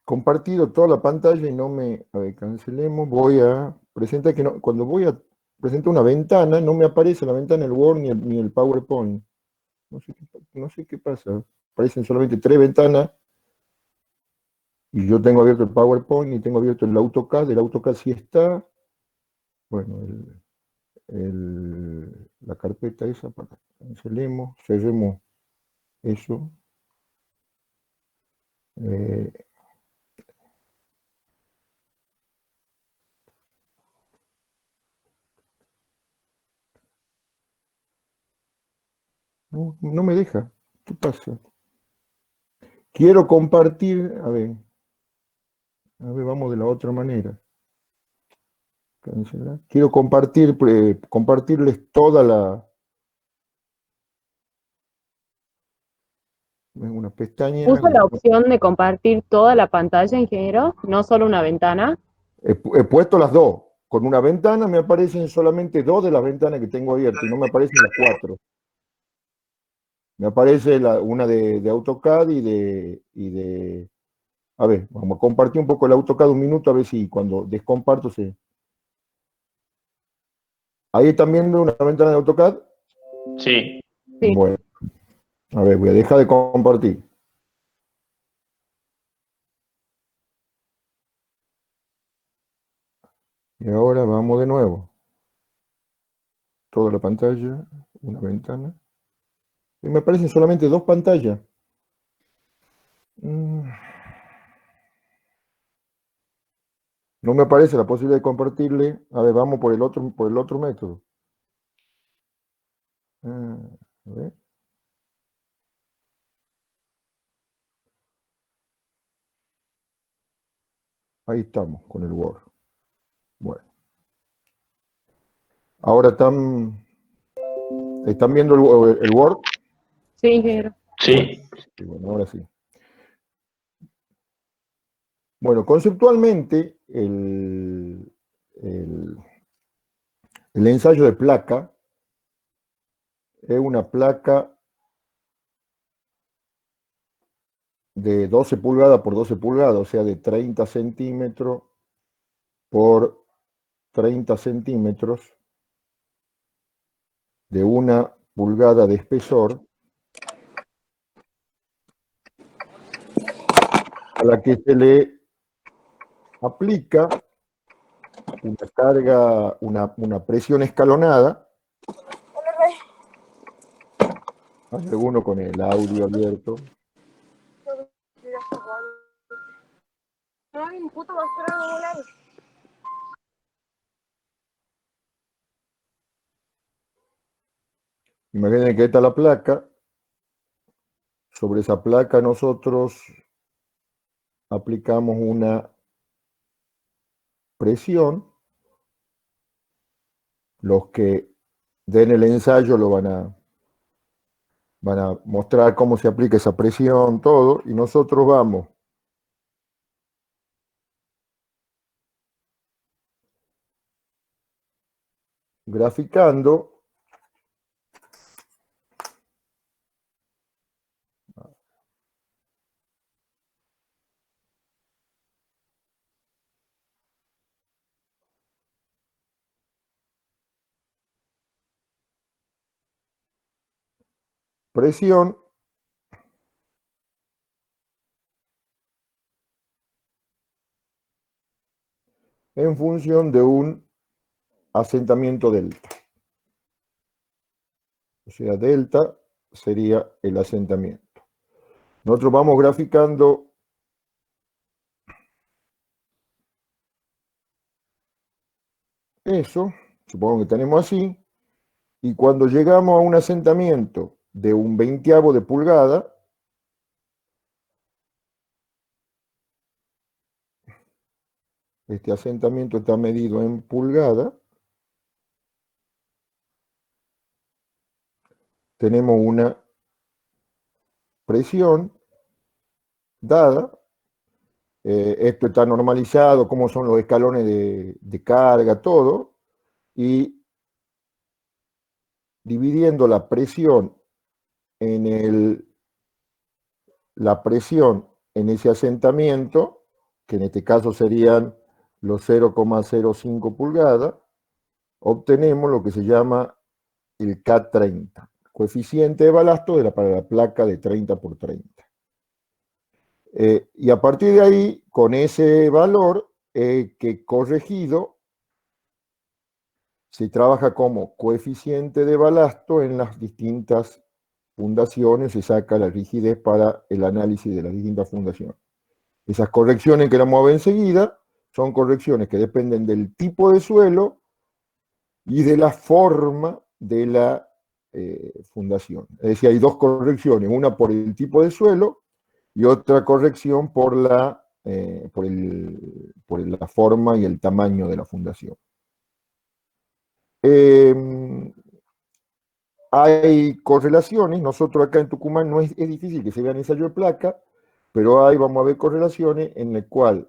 compartido toda la pantalla y no me... A ver, cancelemos. Voy a presentar que no, cuando voy a presentar una ventana, no me aparece la ventana el Word ni el PowerPoint. No sé qué pasa. Aparecen solamente tres ventanas y yo tengo abierto el PowerPoint y tengo abierto el AutoCAD. El AutoCAD sí está. Bueno, la carpeta esa, cancelemos, cerremos eso. Eh, no me deja. ¿Qué pasa? Quiero compartir, a ver, vamos de la otra manera. Cancelar. Quiero compartir, compartirles toda una pestaña. Puso la opción de compartir toda la pantalla, ingeniero, no solo una ventana. He puesto las dos. Con una ventana me aparecen solamente dos de las ventanas que tengo abiertas y no me aparecen las cuatro. Me aparece una de AutoCAD y de... A ver, vamos a compartir un poco el AutoCAD un minuto a ver si cuando descomparto se... Ahí están viendo una ventana de AutoCAD. Sí. Sí. Bueno, a ver, voy a dejar de compartir. Y ahora vamos de nuevo. Toda la pantalla, una ventana. Y me aparecen solamente dos pantallas. No me aparece la posibilidad de compartirle. A ver, vamos por el otro método. A ver. Ahí estamos con el Word. Bueno. Ahora están viendo el Word. Sí, ingeniero. Sí. Bueno, ahora sí. Bueno, conceptualmente, el ensayo de placa es una placa de 12 pulgadas por 12 pulgadas, o sea, de 30 centímetros por 30 centímetros, de 1 pulgada de espesor, a la que se le aplica una carga, una presión escalonada. Hay alguno con el audio abierto. Imaginen que esta es la placa. Sobre esa placa nosotros aplicamos una presión. Los que den el ensayo van a mostrar cómo se aplica esa presión, todo, y nosotros vamos graficando presión en función de un asentamiento delta. O sea, delta sería el asentamiento. Nosotros vamos graficando eso, supongo que tenemos así, y cuando llegamos a un asentamiento de un 20avo de pulgada, este asentamiento está medido en pulgada, tenemos una presión dada, esto está normalizado, cómo son los escalones de carga, todo, y dividiendo la presión en la presión en ese asentamiento, que en este caso serían los 0,05 pulgadas, obtenemos lo que se llama el K30, coeficiente de balasto para la placa de 30 por 30. Y a partir de ahí, con ese valor que corregido, se trabaja como coeficiente de balasto en las distintas fundaciones, se saca la rigidez para el análisis de las distintas fundaciones. Esas correcciones que vamos a ver enseguida son correcciones que dependen del tipo de suelo y de la forma de la fundación. Es decir, hay dos correcciones, una por el tipo de suelo y otra corrección por la forma y el tamaño de la fundación. Hay correlaciones, nosotros acá en Tucumán no es difícil que se vean ensayo de placa, pero ahí vamos a ver correlaciones en el cual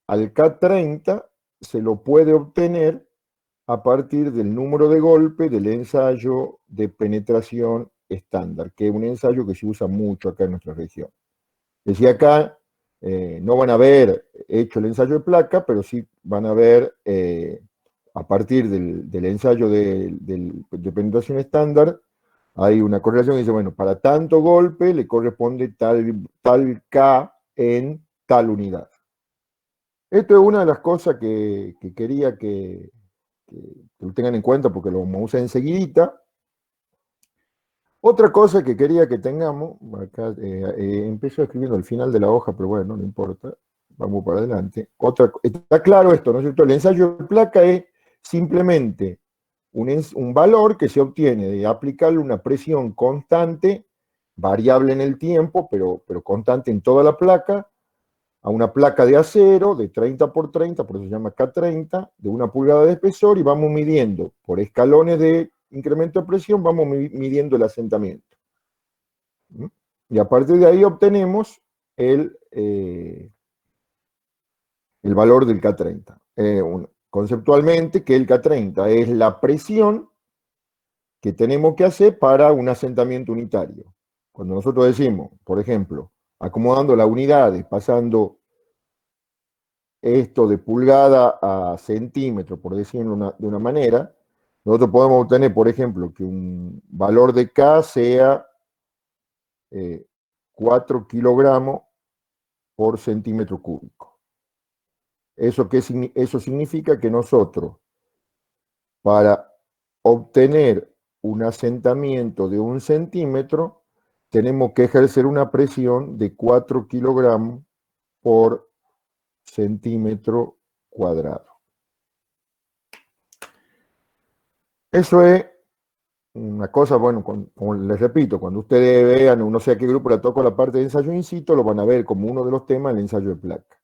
al K30 se lo puede obtener a partir del número de golpe del ensayo de penetración estándar, que es un ensayo que se usa mucho acá en nuestra región. Decía acá, no van a ver hecho el ensayo de placa, pero sí van a ver a partir del ensayo de penetración estándar, hay una correlación que dice, bueno, para tanto golpe le corresponde tal K en tal unidad. Esto es una de las cosas que quería que lo tengan en cuenta porque lo vamos a usar enseguidita. Otra cosa que quería que tengamos, acá empiezo escribiendo al final de la hoja, pero bueno, no importa, vamos para adelante. Está claro esto, ¿no es cierto? El ensayo de placa es simplemente un valor que se obtiene de aplicarle una presión constante, variable en el tiempo, pero constante en toda la placa, a una placa de acero de 30 por 30, por eso se llama K30, de 1 pulgada de espesor, y vamos midiendo por escalones de incremento de presión, vamos midiendo el asentamiento. Y a partir de ahí obtenemos el valor del K30. Conceptualmente, que el K30 es la presión que tenemos que hacer para un asentamiento unitario. Cuando nosotros decimos, por ejemplo, acomodando las unidades, pasando esto de pulgada a centímetro, por decirlo de una manera, nosotros podemos obtener, por ejemplo, que un valor de K sea 4 kilogramos por centímetro cúbico. Eso significa que nosotros, para obtener un asentamiento de 1 centímetro, tenemos que ejercer una presión de 4 kilogramos por centímetro cuadrado. Eso es una cosa, bueno, como les repito, cuando ustedes vean, no sé a qué grupo le toco la parte de ensayo in situ, lo van a ver como uno de los temas el ensayo de placa.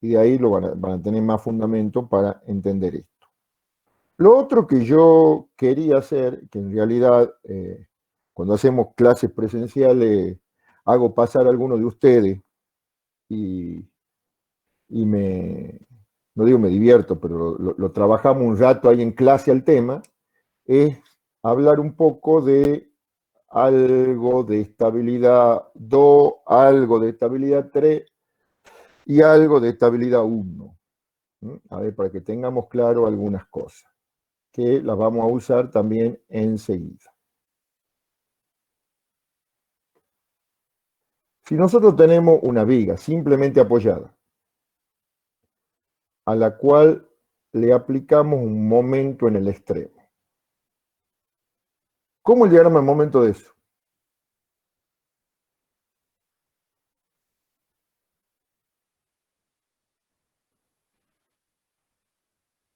Y de ahí van a tener más fundamento para entender esto. Lo otro que yo quería hacer, que en realidad cuando hacemos clases presenciales, hago pasar a alguno de ustedes y no digo me divierto, pero lo trabajamos un rato ahí en clase al tema, es hablar un poco de algo de estabilidad 2, algo de estabilidad 3 y algo de estabilidad 1. A ver, para que tengamos claro algunas cosas, que las vamos a usar también enseguida. Si nosotros tenemos una viga simplemente apoyada, a la cual le aplicamos un momento en el extremo, ¿cómo es el diagrama de momento de eso?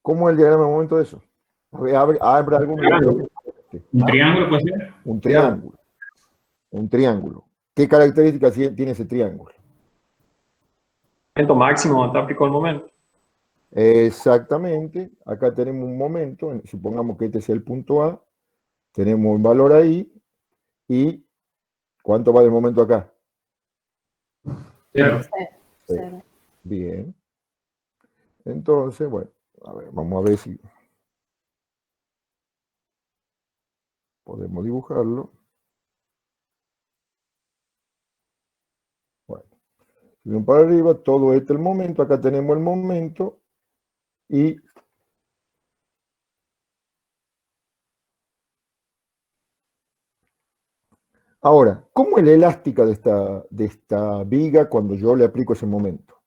¿Cómo es el diagrama de momento de eso? ¿Habrá alguno? ¿Un triángulo puede ser? Un triángulo. Un triángulo. ¿Qué características tiene ese triángulo? Momento máximo, te aplicó el momento. Exactamente. Acá tenemos un momento, supongamos que este sea el punto A, tenemos un valor ahí, y ¿cuánto va del momento acá? Cero. Cero. Bien. Entonces, bueno, a ver, vamos a ver si podemos dibujarlo. Bueno, Subimos para arriba, todo este es el momento, acá tenemos el momento, y ahora, ¿cómo es la elástica de esta viga cuando yo le aplico ese momento?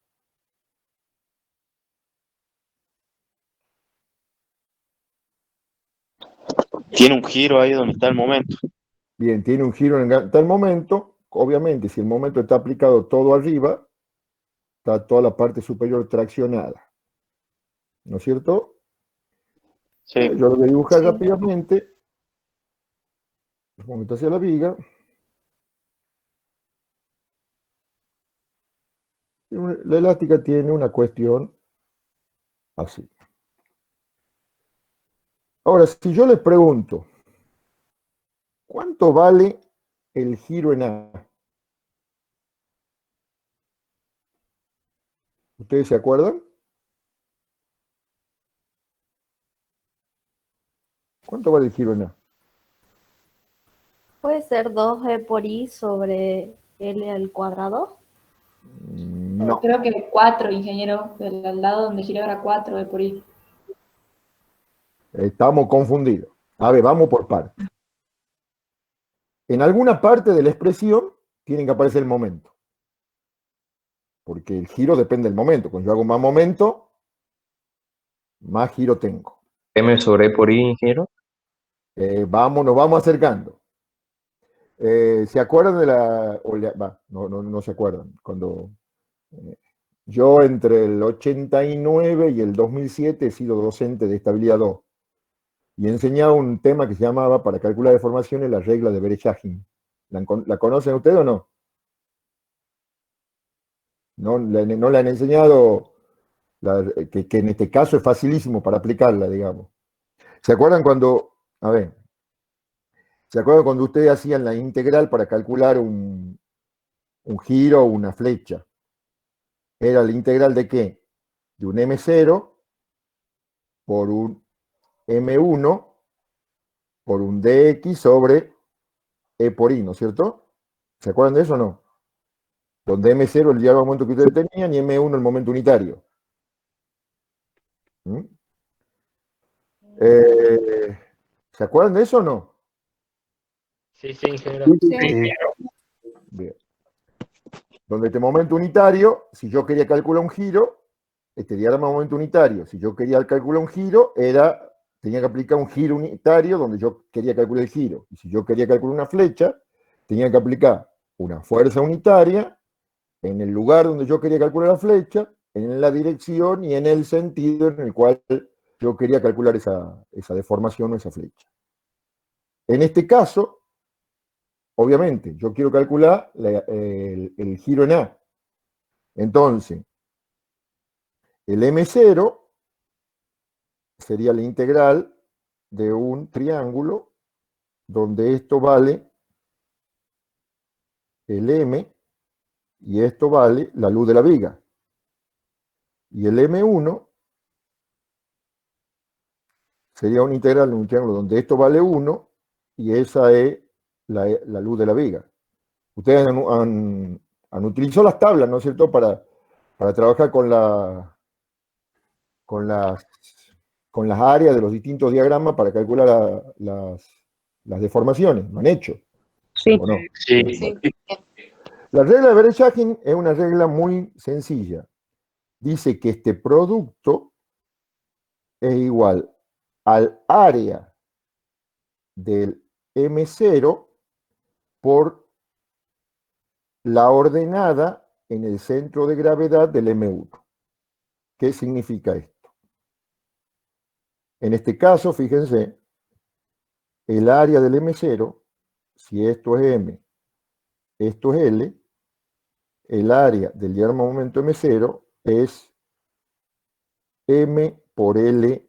Tiene un giro ahí donde está el momento. Bien, tiene un giro en tal momento, obviamente, si el momento está aplicado todo arriba, está toda la parte superior traccionada, ¿no es cierto? Sí. Yo lo voy a dibujar rápidamente, un momento hacia la viga. La elástica tiene una cuestión así. Ahora, si yo les pregunto, ¿cuánto vale el giro en A? ¿Ustedes se acuerdan? ¿Cuánto vale el giro en A? ¿Puede ser 2E por I sobre L al cuadrado? No. Creo que 4, ingeniero, del lado donde gira era 4 de por ahí. Estamos confundidos. A ver, vamos por partes. En alguna parte de la expresión tiene que aparecer el momento. Porque el giro depende del momento. Cuando yo hago más momento, más giro tengo. M sobre E por I, ingeniero. Nos vamos acercando. ¿Se acuerdan de la... no se acuerdan. Cuando yo entre el 89 y el 2007 he sido docente de estabilidad 2 y enseñaba un tema que se llamaba, para calcular deformaciones, la regla de Vereshchagin. ¿La conocen ustedes o no? No la han enseñado, que en este caso es facilísimo para aplicarla, digamos. ¿Se acuerdan cuando ustedes hacían la integral para calcular un giro o una flecha? Era la integral de ¿qué? De un M0 por un M1 por un dx sobre E por I, ¿no es cierto? ¿Se acuerdan de eso o no? Donde M0 el diálogo momento que ustedes tenían y M1 el momento unitario. ¿Mm? ¿Se acuerdan de eso o no? Sí, ingeniero. Sí. Bien. Donde este momento unitario, si yo quería calcular un giro, este diagrama de momento unitario, si yo quería calcular un giro, tenía que aplicar un giro unitario donde yo quería calcular el giro. Y si yo quería calcular una flecha, tenía que aplicar una fuerza unitaria en el lugar donde yo quería calcular la flecha, en la dirección y en el sentido en el cual yo quería calcular esa deformación o esa flecha. En este caso, obviamente, yo quiero calcular el giro en A. Entonces, el M0 sería la integral de un triángulo donde esto vale el M y esto vale la luz de la viga. Y el M1 sería una integral de un triángulo donde esto vale 1 y esa es la luz de la viga. Ustedes han utilizado las tablas, ¿no es cierto?, para trabajar con las áreas de los distintos diagramas para calcular las deformaciones. ¿Lo han hecho? Sí. ¿O no? Sí. La regla de Vereshchagin es una regla muy sencilla. Dice que este producto es igual al área del M0 por la ordenada en el centro de gravedad del M1. ¿Qué significa esto? En este caso, fíjense, el área del M0, si esto es M, esto es L, el área del diagrama de momento M0 es M por L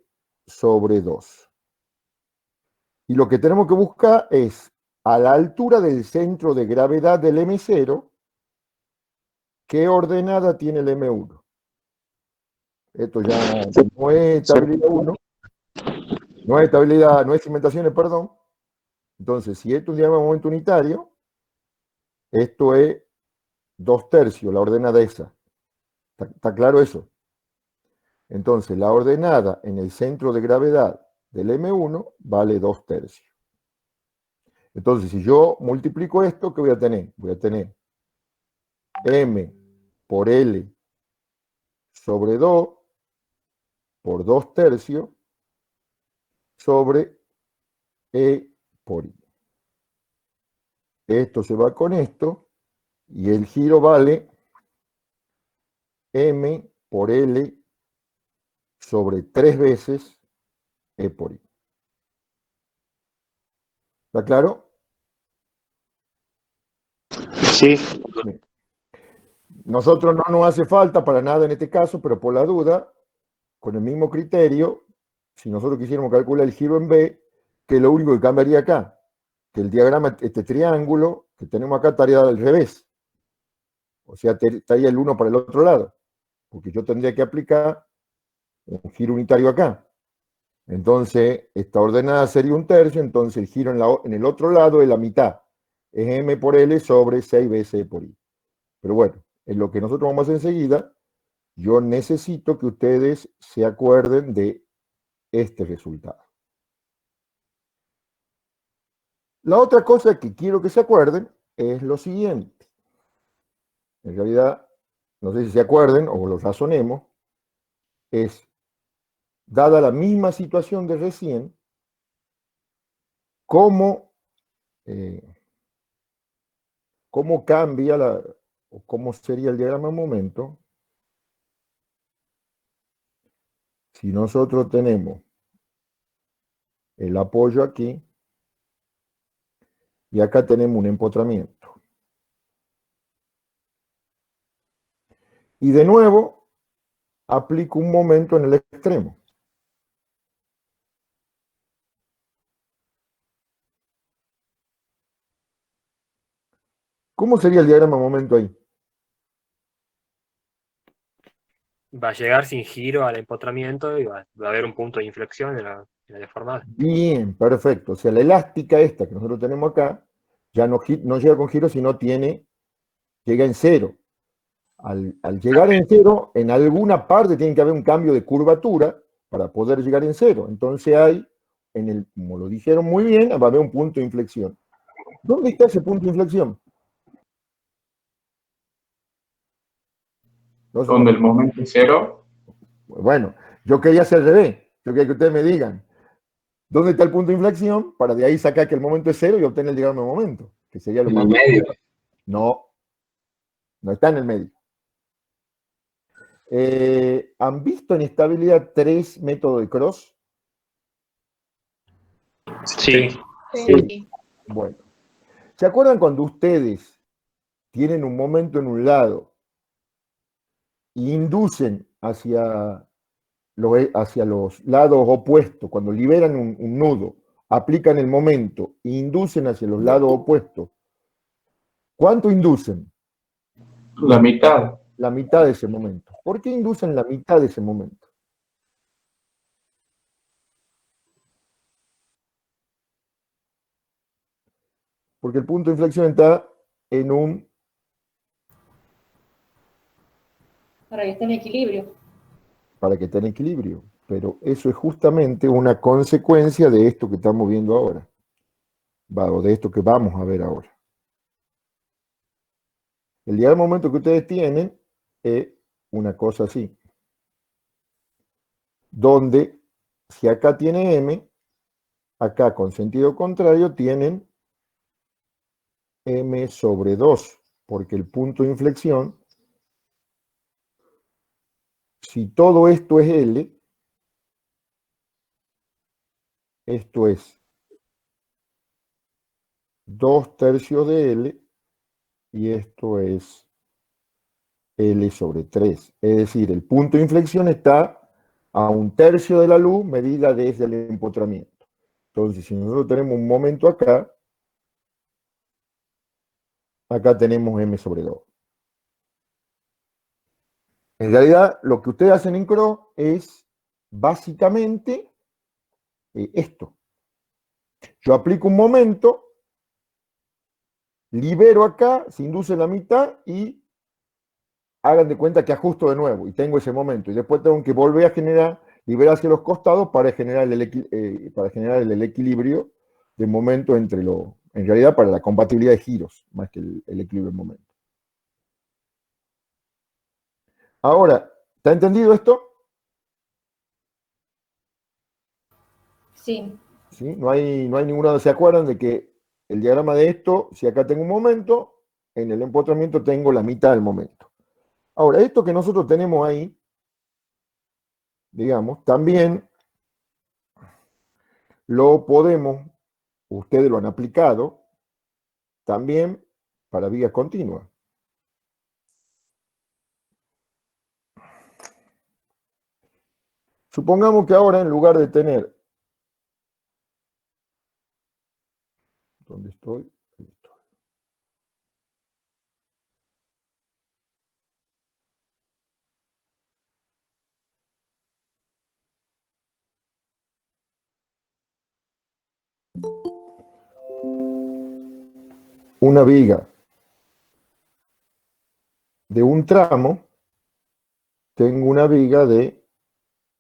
sobre 2. Y lo que tenemos que buscar es, a la altura del centro de gravedad del M0, ¿qué ordenada tiene el M1? Esto ya no es estabilidad 1, no es cimentaciones, perdón. Entonces, si esto es un diagrama de momento unitario, esto es 2/3, la ordenada esa. ¿Está claro eso? Entonces, la ordenada en el centro de gravedad del M1 vale 2/3. Entonces, si yo multiplico esto, ¿qué voy a tener? Voy a tener M por L sobre 2 por 2/3 sobre E por I. Esto se va con esto y el giro vale M por L sobre 3 veces E por I. ¿Está claro? Sí. Nosotros no nos hace falta para nada en este caso, pero por la duda, con el mismo criterio, si nosotros quisiéramos calcular el giro en B, que es lo único que cambiaría acá, que el diagrama, este triángulo que tenemos acá estaría al revés. O sea, estaría el uno para el otro lado, porque yo tendría que aplicar un giro unitario acá. Entonces, esta ordenada sería 1/3, entonces el giro en el otro lado es la mitad. Es M por L sobre 6 veces E por I. Pero bueno, en lo que nosotros vamos a hacer enseguida, yo necesito que ustedes se acuerden de este resultado. La otra cosa que quiero que se acuerden es lo siguiente. En realidad, no sé si se acuerden o lo razonemos, es, dada la misma situación de recién, cómo cambia o cómo sería el diagrama momento si nosotros tenemos el apoyo aquí y acá tenemos un empotramiento. Y de nuevo, aplico un momento en el extremo. ¿Cómo sería el diagrama momento ahí? Va a llegar sin giro al empotramiento y va a haber un punto de inflexión en la deformada. Bien, perfecto. O sea, la elástica esta que nosotros tenemos acá ya no llega con giro, sino llega en cero. Al llegar en cero, en alguna parte tiene que haber un cambio de curvatura para poder llegar en cero. Entonces como lo dijeron muy bien, va a haber un punto de inflexión. ¿Dónde está ese punto de inflexión? Donde el momento es cero. Bueno, yo quería hacer al revés. Yo quería que ustedes me digan dónde está el punto de inflexión para de ahí sacar que el momento es cero y obtener el diagrama de momento, que sería lo En más... el medio. No está en el medio. ¿Han visto en estabilidad 3 métodos de Cross? Sí. Sí. Bueno, ¿se acuerdan cuando ustedes tienen un momento en un lado e inducen hacia los lados opuestos, cuando liberan un nudo, aplican el momento e inducen hacia los lados opuestos? ¿Cuánto inducen? La mitad. La mitad de ese momento. ¿Por qué inducen la mitad de ese momento? Porque el punto de inflexión está en Para que esté en equilibrio. para que esté en equilibrio. Pero eso es justamente una consecuencia de esto que estamos viendo ahora. O de esto que vamos a ver ahora. El diagrama de momento que ustedes tienen es una cosa así. Donde, si acá tiene M, acá con sentido contrario tienen M sobre 2, porque el punto de inflexión, si todo esto es L, esto es 2/3 de L, y esto es L sobre 3. Es decir, el punto de inflexión está a 1/3 de la luz medida desde el empotramiento. Entonces, si nosotros tenemos un momento acá tenemos M sobre 2. En realidad, lo que ustedes hacen en Cross es básicamente esto. Yo aplico un momento, libero acá, se induce la mitad y hagan de cuenta que ajusto de nuevo y tengo ese momento. Y después tengo que volver a generar, liberar hacia los costados para generar el equilibrio de momento entre en realidad para la compatibilidad de giros, más que el equilibrio de momento. Ahora, ¿está entendido esto? Sí. ¿Sí? No hay ninguna, ¿se acuerdan de que el diagrama de esto, si acá tengo un momento, en el empotramiento tengo la mitad del momento? Ahora, esto que nosotros tenemos ahí, digamos, también lo podemos, ustedes lo han aplicado, también para vías continuas. Supongamos que ahora en lugar de tener, ¿dónde estoy? Ahí estoy. Una viga de un tramo, tengo una viga de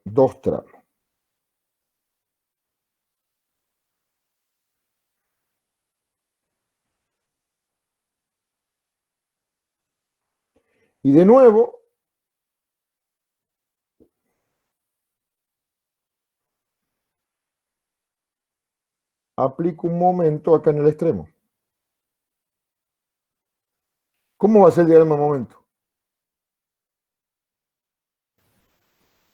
2 tramos. Y de nuevo, aplico un momento acá en el extremo. ¿Cómo va a ser el diagrama de momento?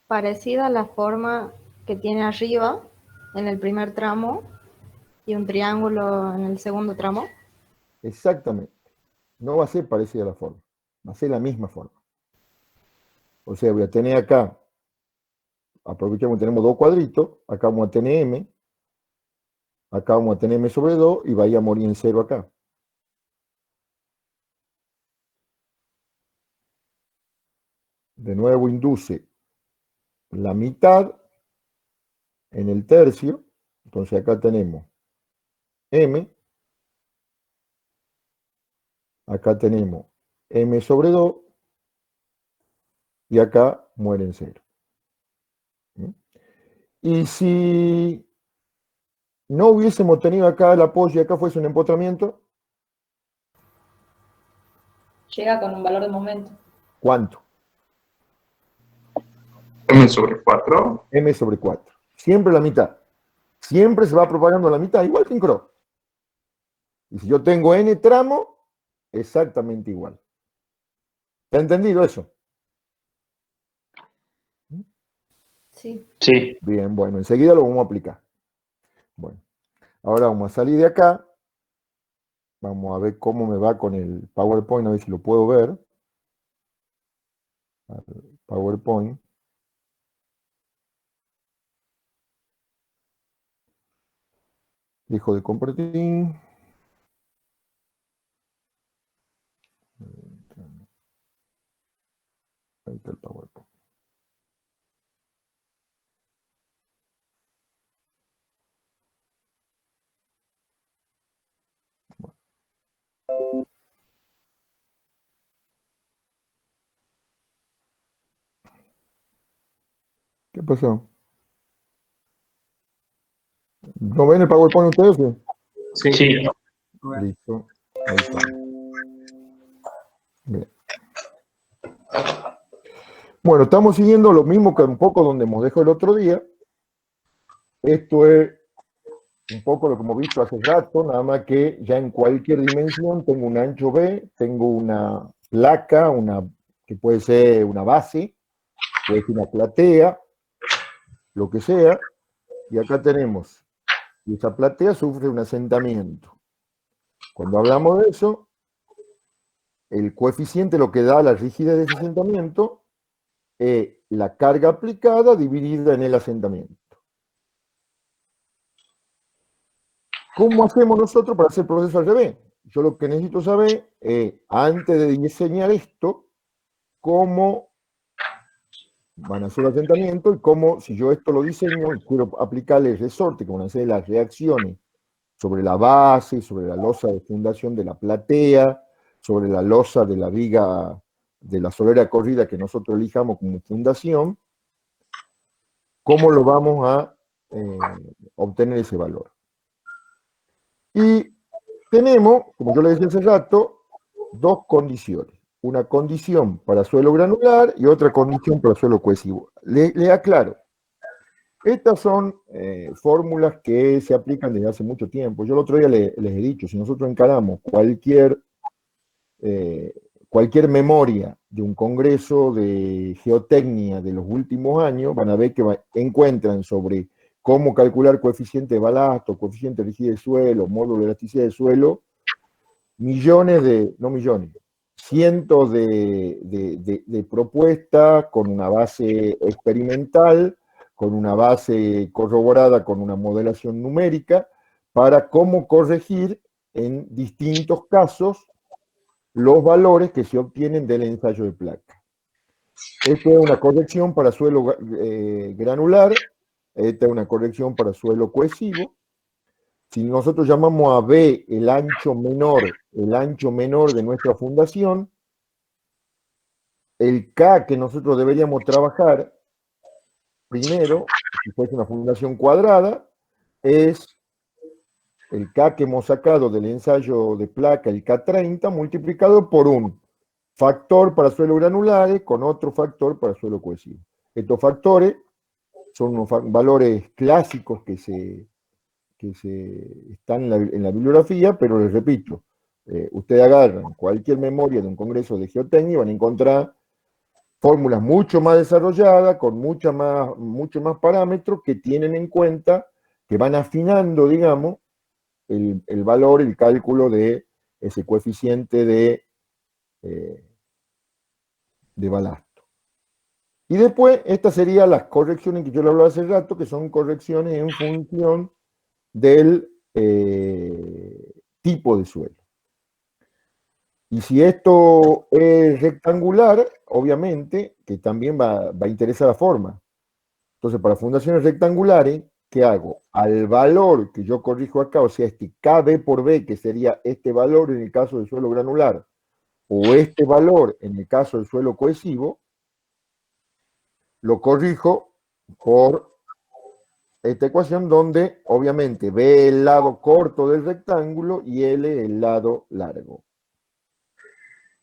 Parecida a la forma que tiene arriba en el primer tramo y un triángulo en el segundo tramo. Exactamente. No va a ser parecida a la forma. Va a ser la misma forma. O sea, voy a tener acá, aprovechemos, tenemos 2 cuadritos, acá vamos a tener M, acá vamos a tener M sobre 2 y vaya a morir en 0 acá. De nuevo induce la mitad en el tercio, entonces acá tenemos M, acá tenemos M sobre 2 y acá muere en 0. Y si no hubiésemos tenido acá el apoyo y acá fuese un empotramiento, Llega con un valor de momento. ¿cuánto? M sobre 4. M sobre 4. Siempre la mitad. Siempre se va propagando la mitad, igual que en cross. Y si yo tengo N tramo, exactamente igual. ¿Está entendido eso? Sí. Sí. Bien, bueno, enseguida lo vamos a aplicar. Bueno, ahora vamos a salir de acá. Vamos a ver cómo me va con el PowerPoint, a ver si lo puedo ver. PowerPoint. Dejo de compartir. Ahí está el PowerPoint. ¿Qué pasó? ¿No ven el PowerPoint ustedes? Sí. Sí. Listo. Ahí está. Bien. Bueno, estamos siguiendo lo mismo que un poco donde hemos dejado el otro día. Esto es un poco lo que hemos visto hace rato, nada más que ya en cualquier dimensión tengo un ancho B, tengo una placa, que puede ser una base, puede ser una platea, lo que sea, y acá tenemos, y esa platea sufre un asentamiento. Cuando hablamos de eso, el coeficiente lo que da la rigidez de ese asentamiento es la carga aplicada dividida en el asentamiento. ¿Cómo hacemos nosotros para hacer el proceso al revés? Yo lo que necesito saber es, antes de diseñar esto, cómo van a hacer el asentamiento y cómo, si yo esto lo diseño y quiero aplicarle el resorte, que van a hacer las reacciones sobre la base, sobre la losa de fundación de la platea, sobre la losa de la viga de la solera corrida que nosotros elijamos como fundación, cómo lo vamos a obtener ese valor. Y tenemos, como yo le decía hace rato, dos condiciones. Una condición para suelo granular y otra condición para suelo cohesivo. Le aclaro, estas son fórmulas que se aplican desde hace mucho tiempo. Yo el otro día les he dicho, si nosotros encaramos cualquier memoria de un congreso de geotecnia de los últimos años, van a ver que encuentran sobre cómo calcular coeficiente de balasto, coeficiente de rigidez de suelo, módulo de elasticidad de suelo, cientos de propuestas con una base experimental, con una base corroborada con una modelación numérica, para cómo corregir en distintos casos los valores que se obtienen del ensayo de placa. Esta es una corrección para suelo granular, esta es una corrección para suelo cohesivo. Si nosotros llamamos a B el ancho menor de nuestra fundación, el K que nosotros deberíamos trabajar primero, si fuese una fundación cuadrada, es el K que hemos sacado del ensayo de placa, el K30, multiplicado por un factor para suelos granulares con otro factor para suelo cohesivo. Estos factores son unos valores clásicos que están en la bibliografía, pero les repito, ustedes agarran cualquier memoria de un congreso de geotecnia y van a encontrar fórmulas mucho más desarrolladas, con mucho más parámetros que tienen en cuenta, que van afinando, digamos, el valor, el cálculo de ese coeficiente de balasto. Y después, estas serían las correcciones que yo le hablaba hace rato, que son correcciones en función del tipo de suelo. Y si esto es rectangular, obviamente que también va a interesar la forma. Entonces, para fundaciones rectangulares, ¿qué hago? Al valor que yo corrijo acá, o sea, este KB por B, que sería este valor en el caso del suelo granular, o este valor en el caso del suelo cohesivo, lo corrijo por esta ecuación donde obviamente B el lado corto del rectángulo y L el lado largo.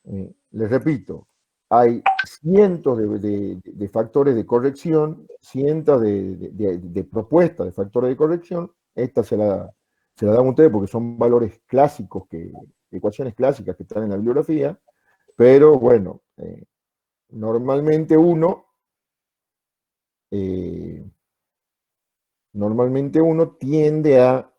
Les repito, hay cientos de factores de corrección, cientos de propuestas de factores de corrección. Esta se la dan ustedes porque son valores clásicos, ecuaciones clásicas que están en la bibliografía, pero bueno, normalmente uno tiende a,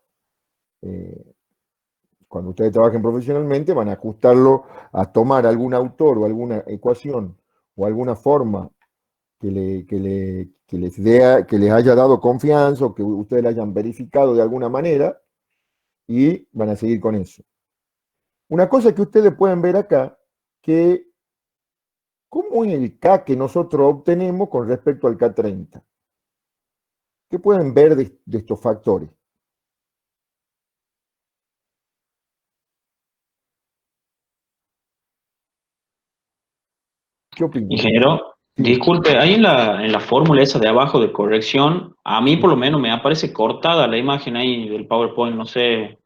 cuando ustedes trabajen profesionalmente, van a ajustarlo a tomar algún autor o alguna ecuación o alguna forma que les haya dado confianza o que ustedes la hayan verificado de alguna manera y van a seguir con eso. Una cosa que ustedes pueden ver acá, que ¿cómo es el K que nosotros obtenemos con respecto al K30? ¿Qué pueden ver de estos factores? ¿Qué opinan? Ingeniero, Sí. disculpe, ahí en la fórmula esa de abajo de corrección, a mí por lo menos me aparece cortada la imagen ahí del PowerPoint, no sé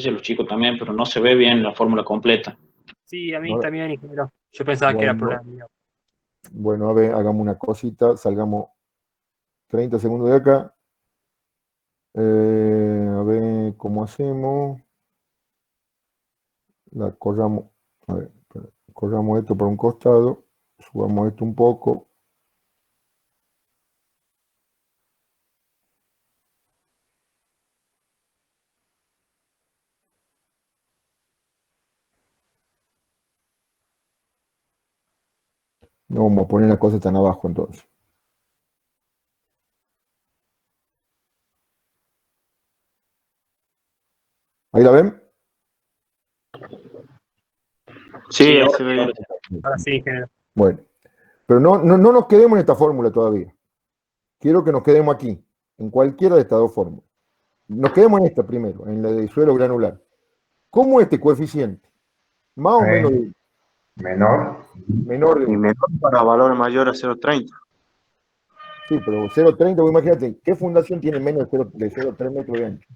si a los chicos también, pero no se ve bien la fórmula completa. Sí, a mí No, también, ingeniero. Yo pensaba que era problema mío. Bueno, a ver, hagamos una cosita, salgamos 30 segundos de acá. A ver cómo hacemos. Corramos, a ver, corramos esto por un costado, subamos esto un poco. No vamos a poner la cosa tan abajo entonces. ¿Ahí la ven? Sí, ahora se ve bien. Ahora sí, ingeniero. Bueno, pero no nos quedemos en esta fórmula todavía. Quiero que nos quedemos aquí, en cualquiera de estas dos fórmulas. Nos quedemos en esta primero, en la de suelo granular. ¿Cómo este coeficiente? Más o menos Menor. menor Y de... menor para valores mayores a 0,30. Sí, pero 0,30, vos imagínate, ¿qué fundación tiene menos de 0,3 metros de ancho?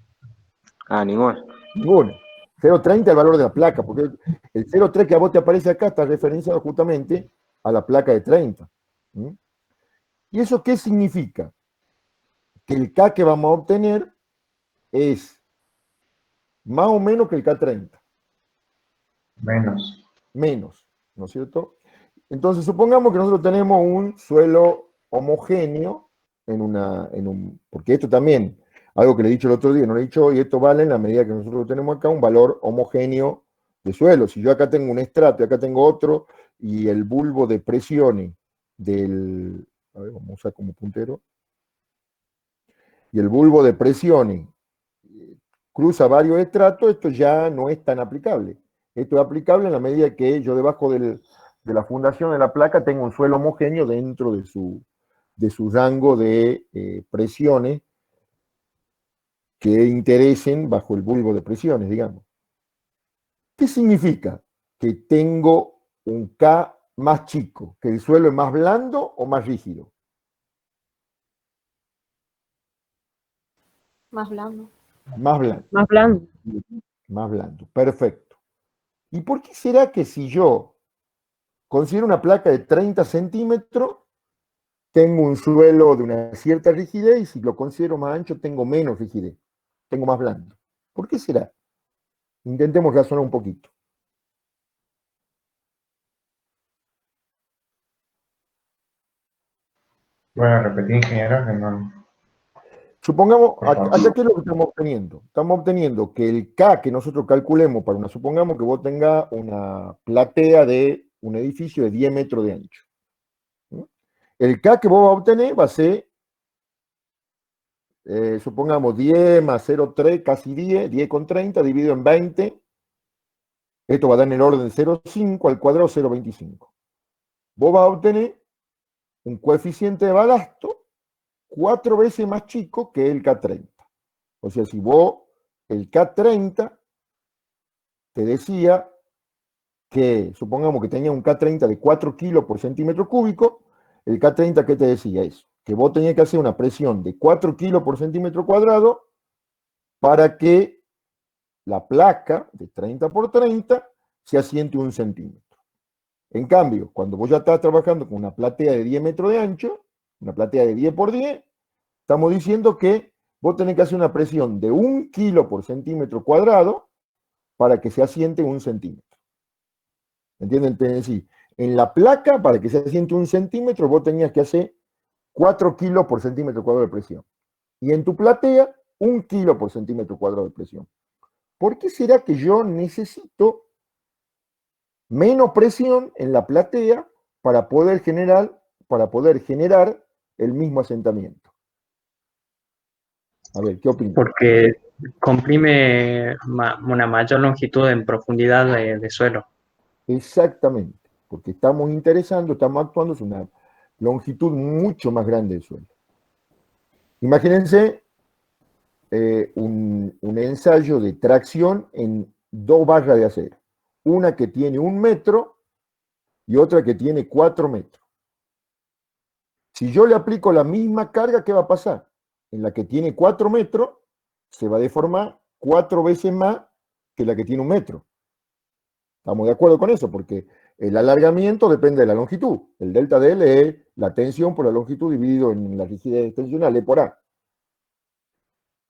Ah, ninguna. Ninguna. 0,30 el valor de la placa, porque el 0,3 que a vos te aparece acá está referenciado justamente a la placa de 30. ¿Mm? ¿Y eso qué significa? Que el K que vamos a obtener es más o menos que el K30. Menos. Menos, ¿no es cierto? Entonces, supongamos que nosotros tenemos un suelo homogéneo porque esto también, algo que le he dicho el otro día, no lo he dicho hoy, esto vale en la medida que nosotros tenemos acá un valor homogéneo de suelo. Si yo acá tengo un estrato y acá tengo otro, y el bulbo de presiones a ver, vamos a usar como puntero, y el bulbo de presiones cruza varios estratos, esto ya no es tan aplicable. Esto es aplicable en la medida que yo debajo de la fundación de la placa tengo un suelo homogéneo dentro de su rango de presiones que interesen bajo el bulbo de presiones, digamos. ¿Qué significa? Que tengo un K más chico, que el suelo es más blando o más rígido. Más blando. Más blando. Más blando. Más blando, perfecto. ¿Y por qué será que si yo considero una placa de 30 centímetros, tengo un suelo de una cierta rigidez, y si lo considero más ancho, tengo menos rigidez, tengo más blando? ¿Por qué será? Intentemos razonar un poquito. Bueno, repetí, ingeniero, que no. Supongamos, Por favor. acá qué es lo que estamos obteniendo. Estamos obteniendo que el K que nosotros calculemos supongamos que vos tengas una platea de un edificio de 10 metros de ancho. ¿Mm? El K que vos vas a obtener va a ser, supongamos, 10 más 0,3, casi 10 con 30, dividido en 20. Esto va a dar en el orden de 0,5 al cuadrado 0,25. Vos vas a obtener un coeficiente de balasto 4 veces más chico que el K30. O sea, si vos, el K30, te decía que, supongamos que tenía un K30 de 4 kilos por centímetro cúbico, el K30, ¿qué te decía eso? Que vos tenías que hacer una presión de 4 kilos por centímetro cuadrado para que la placa de 30 por 30 se asiente 1 centímetro. En cambio, cuando vos ya estás trabajando con una platea de 10 metros de ancho, una platea de 10 por 10, estamos diciendo que vos tenés que hacer una presión de 1 kilo por centímetro cuadrado para que se asiente 1 centímetro. ¿Entienden? Es decir, en la placa, para que se asiente 1 centímetro, vos tenías que hacer 4 kilos por centímetro cuadrado de presión. Y en tu platea, 1 kilo por centímetro cuadrado de presión. ¿Por qué será que yo necesito menos presión en la platea para poder generar el mismo asentamiento? A ver, ¿qué opinas? Porque comprime una mayor longitud en profundidad de suelo. Exactamente, porque estamos actuando en una longitud mucho más grande del suelo. Imagínense un ensayo de tracción en 2 barras de acero. Una que tiene 1 metro y otra que tiene 4 metros. Si yo le aplico la misma carga, ¿qué va a pasar? En la que tiene 4 metros, se va a deformar 4 veces más que la que tiene 1 metro. ¿Estamos de acuerdo con eso? Porque el alargamiento depende de la longitud. El delta de L es la tensión por la longitud dividido en la rigidez tensional, E por A.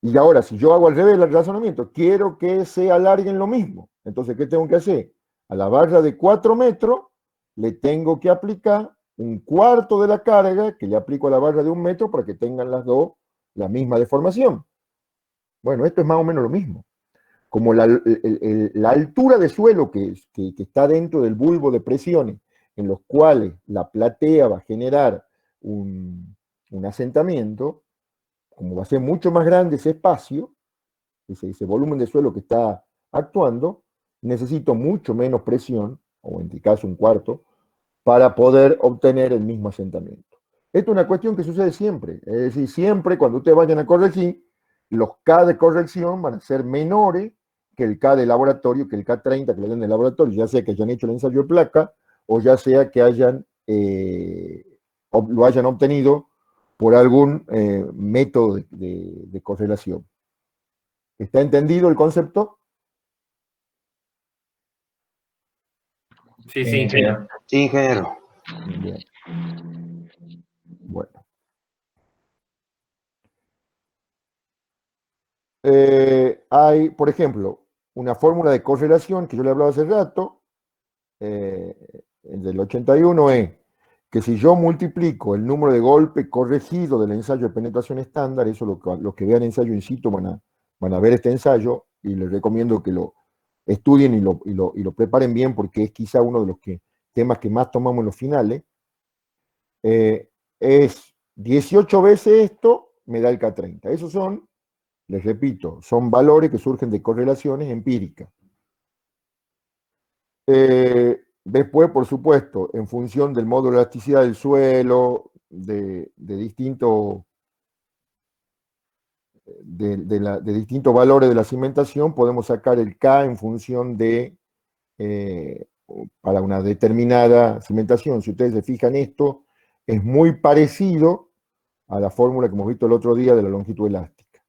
Y ahora, si yo hago al revés el razonamiento, quiero que se alarguen lo mismo. Entonces, ¿qué tengo que hacer? A la barra de 4 metros le tengo que aplicar 1/4 de la carga que le aplico a la barra de 1 metro para que tengan las dos la misma deformación. Bueno, esto es más o menos lo mismo. Como la altura de suelo que está dentro del bulbo de presiones, en los cuales la platea va a generar un asentamiento, como va a ser mucho más grande ese espacio, ese volumen de suelo que está actuando, necesito mucho menos presión, o en este caso 1/4, para poder obtener el mismo asentamiento. Esto es una cuestión que sucede siempre, es decir, siempre cuando ustedes vayan a corregir, los K de corrección van a ser menores que el K de laboratorio, que el K30 que le den de laboratorio, ya sea que hayan hecho el ensayo de placa o ya sea que lo hayan obtenido por algún método de correlación. ¿Está entendido el concepto? Sí, sí. Sí, ingeniero. Bien. Bueno. Hay, por ejemplo, una fórmula de correlación que yo le hablaba hace rato, el del 81, es que si yo multiplico el número de golpes corregido del ensayo de penetración estándar, eso los que vean ensayo in situ van a ver este ensayo, y les recomiendo que lo estudien y lo preparen bien, porque es quizá uno de los temas que más tomamos en los finales. Es 18 veces esto, me da el K30. Esos son, les repito, son valores que surgen de correlaciones empíricas. Después, por supuesto, en función del módulo de elasticidad del suelo, de distintos valores de la cimentación, podemos sacar el K en función de, para una determinada cimentación. Si ustedes se fijan, esto es muy parecido a la fórmula que hemos visto el otro día de la longitud elástica.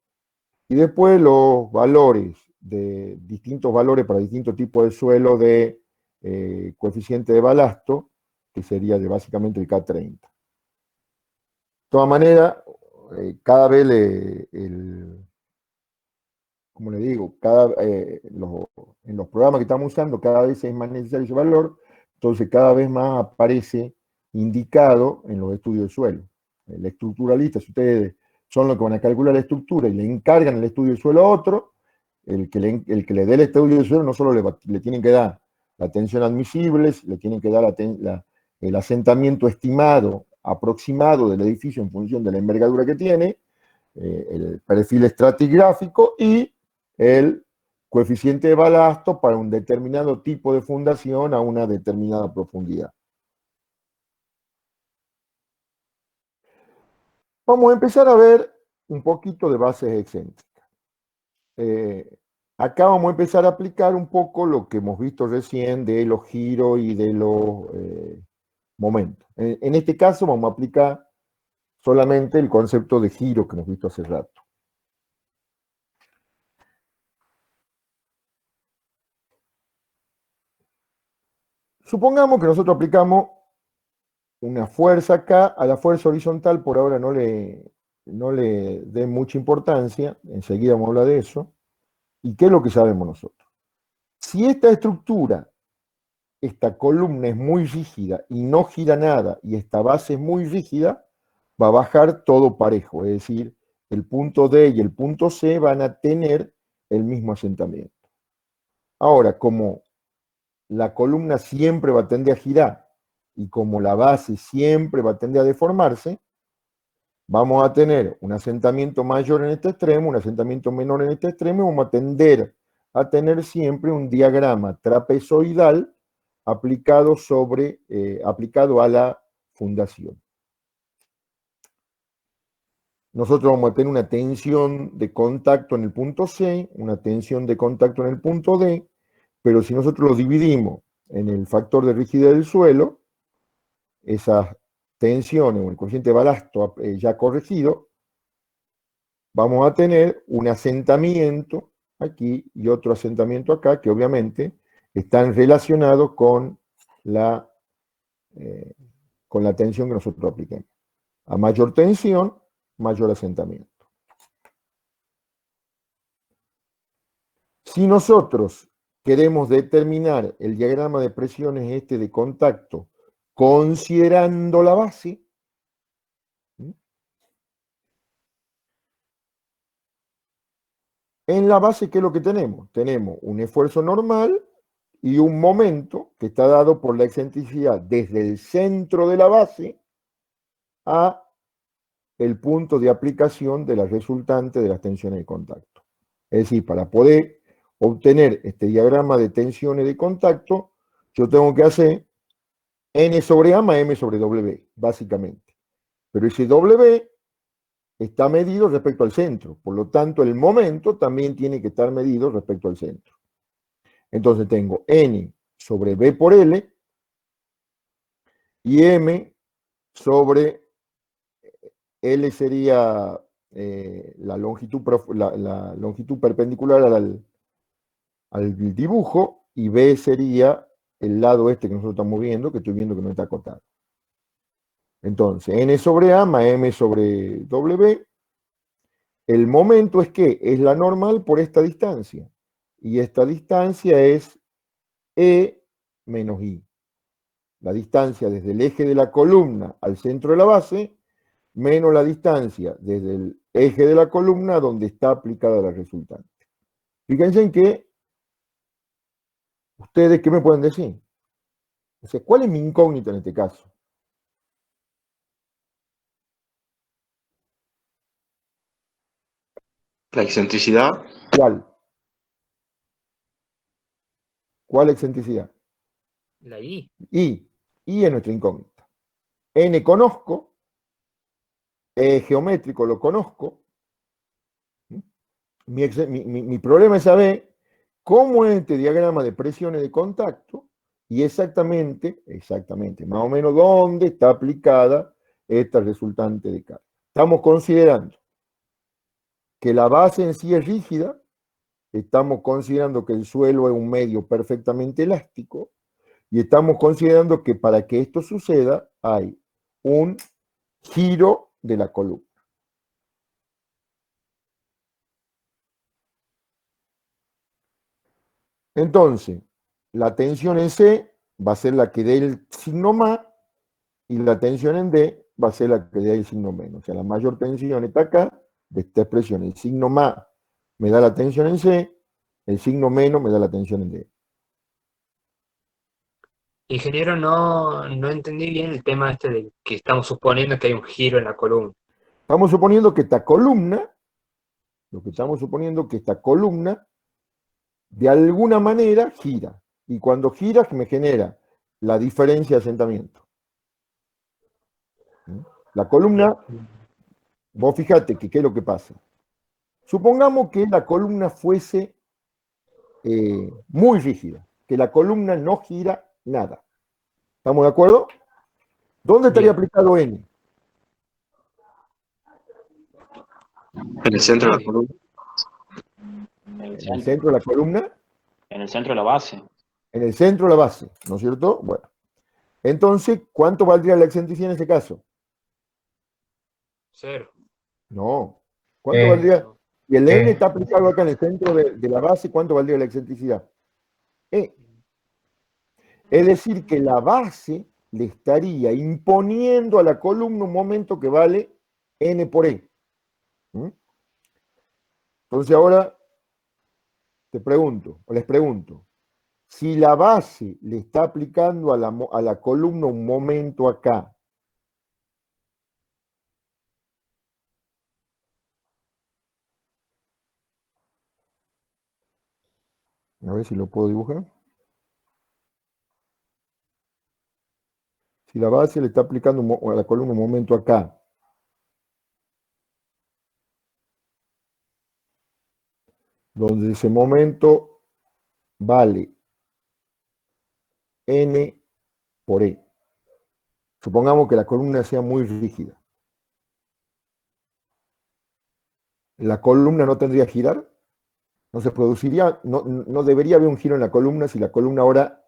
Y después los valores, distintos valores para distintos tipos de suelo de coeficiente de balasto, que sería básicamente el K30. De todas maneras, cada vez como le digo, en los programas que estamos usando, cada vez es más necesario ese valor, entonces cada vez más aparece indicado en los estudios de suelo. El estructuralista, si ustedes son los que van a calcular la estructura y le encargan el estudio de suelo a otro, el que le dé el estudio de suelo no solo le tienen que dar la tensión admisible, le tienen que dar el asentamiento estimado, aproximado del edificio en función de la envergadura que tiene, el perfil estratigráfico y el coeficiente de balasto para un determinado tipo de fundación a una determinada profundidad. Vamos a empezar a ver un poquito de bases excéntricas. Acá vamos a empezar a aplicar un poco lo que hemos visto recién de los giros y de los momentos. En este caso vamos a aplicar solamente el concepto de giro que hemos visto hace rato. Supongamos que nosotros aplicamos una fuerza acá, a la fuerza horizontal por ahora no le dé mucha importancia, enseguida vamos a hablar de eso. ¿Y qué es lo que sabemos nosotros? Si esta estructura, esta columna es muy rígida y no gira nada, y esta base es muy rígida, va a bajar todo parejo, es decir, el punto D y el punto C van a tener el mismo asentamiento. Ahora, como la columna siempre va a tender a girar y como la base siempre va a tender a deformarse, vamos a tener un asentamiento mayor en este extremo, un asentamiento menor en este extremo, y vamos a tender a tener siempre un diagrama trapezoidal aplicado a la fundación. Nosotros vamos a tener una tensión de contacto en el punto C, una tensión de contacto en el punto D, pero si nosotros lo dividimos en el factor de rigidez del suelo, esas tensiones o el coeficiente de balasto ya corregido, vamos a tener un asentamiento aquí y otro asentamiento acá, que obviamente están relacionados con la tensión que nosotros apliquemos. A mayor tensión, mayor asentamiento. Si nosotros queremos determinar el diagrama de presiones de contacto considerando la base, en la base, ¿qué es lo que tenemos? Tenemos un esfuerzo normal y un momento que está dado por la excentricidad desde el centro de la base a el punto de aplicación de la resultante de las tensiones de contacto. Es decir, para poder obtener este diagrama de tensiones de contacto, yo tengo que hacer N sobre A más M sobre W, básicamente. Pero ese W está medido respecto al centro, por lo tanto el momento también tiene que estar medido respecto al centro. Entonces tengo N sobre B por L, y M sobre L sería la longitud perpendicular al dibujo, y B sería el lado este que nosotros estamos viendo, que estoy viendo que no está acotado. Entonces, N sobre A más M sobre W. El momento es que es la normal por esta distancia. Y esta distancia es E menos I. La distancia desde el eje de la columna al centro de la base, menos la distancia desde el eje de la columna donde está aplicada la resultante. Fíjense en que, ¿ustedes qué me pueden decir? O sea, ¿cuál es mi incógnita en este caso? La excentricidad. ¿Cuál? ¿Cuál excentricidad? La I. I. I es nuestra incógnita. N conozco, E geométrico lo conozco. Mi problema es saber cómo es este diagrama de presiones de contacto y exactamente, más o menos dónde está aplicada esta resultante de carga. Estamos considerando que la base en sí es rígida, estamos considerando que el suelo es un medio perfectamente elástico, y estamos considerando que para que esto suceda hay un giro de la columna. Entonces, la tensión en C va a ser la que dé el signo más, y la tensión en D va a ser la que dé el signo menos. O sea, la mayor tensión está acá, de esta expresión. El signo más me da la tensión en C, el signo menos me da la tensión en D. Ingeniero, no entendí bien el tema este de que estamos suponiendo que hay un giro en la columna. Estamos suponiendo que esta columna, de alguna manera gira. Y cuando gira, me genera la diferencia de asentamiento. La columna, vos fíjate que qué es lo que pasa. Supongamos que la columna fuese muy rígida, que la columna no gira nada. ¿Estamos de acuerdo? ¿Dónde estaría aplicado N? En el centro de la columna. En el centro de la columna. En el centro de la base. En el centro de la base, ¿no es cierto? Bueno. Entonces, ¿cuánto valdría la excentricidad en ese caso? 0. No. ¿Cuánto valdría? Y el N está aplicado acá en el centro de la base, ¿cuánto valdría la excentricidad? E. Es decir, que la base le estaría imponiendo a la columna un momento que vale N por E. Entonces ahora les pregunto, si la base le está aplicando a la columna un momento acá, a ver si lo puedo dibujar. Si la base le está aplicando a la columna un momento acá, donde ese momento vale N por E. Supongamos que la columna sea muy rígida. ¿La columna no tendría que girar? No se produciría, no debería haber un giro en la columna si la columna ahora,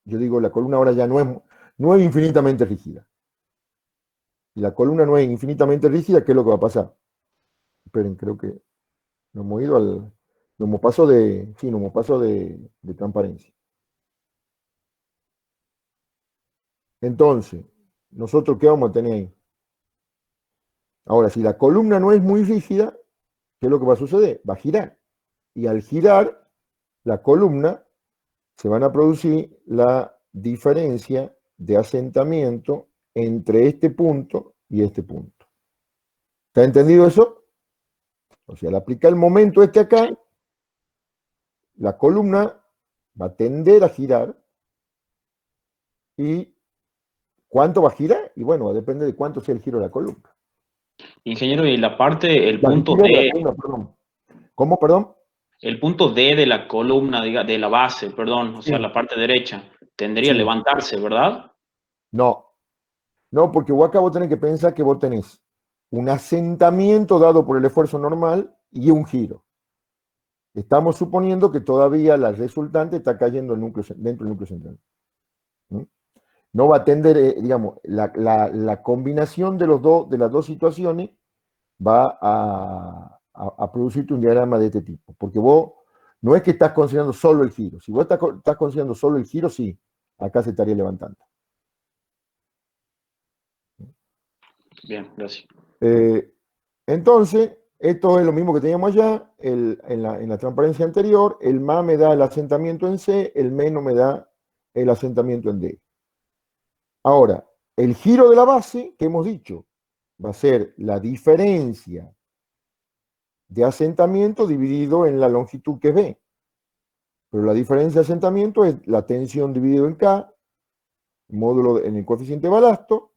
yo digo, la columna ahora ya no es infinitamente rígida. Si la columna no es infinitamente rígida, ¿qué es lo que va a pasar? Esperen, creo que nos hemos ido al... Nos hemos pasado de transparencia. Entonces, ¿nosotros qué vamos a tener ahí? Ahora, si la columna no es muy rígida, ¿qué es lo que va a suceder? Va a girar. Y al girar la columna, se van a producir la diferencia de asentamiento entre este punto y este punto. ¿Está entendido eso? O sea, al aplicar el momento este acá, la columna va a tender a girar. ¿Y cuánto va a girar? Y bueno, va a depender de cuánto sea el giro de la columna. Ingeniero, y la parte, el punto D. ¿Cómo, perdón? El punto D de la columna, de la base, perdón, o sea, Sí. la parte derecha, tendría Sí. que levantarse, ¿verdad? No, No, porque vos acá vos tenés que pensar que vos tenés un asentamiento dado por el esfuerzo normal y un giro. Estamos suponiendo que todavía la resultante está cayendo dentro del núcleo central. ¿Mm? No va a tender, digamos, la combinación de las dos situaciones va a producirte un diagrama de este tipo. Porque vos no es que estás considerando solo el giro. Si vos estás considerando solo el giro, sí, acá se estaría levantando. Bien, gracias. Entonces, esto es lo mismo que teníamos allá, en la transparencia anterior, el MA me da el asentamiento en C, el menos me da el asentamiento en D. Ahora, el giro de la base, que hemos dicho, va a ser la diferencia de asentamiento dividido en la longitud que es B. Pero la diferencia de asentamiento es la tensión dividido en K, módulo en el coeficiente balasto.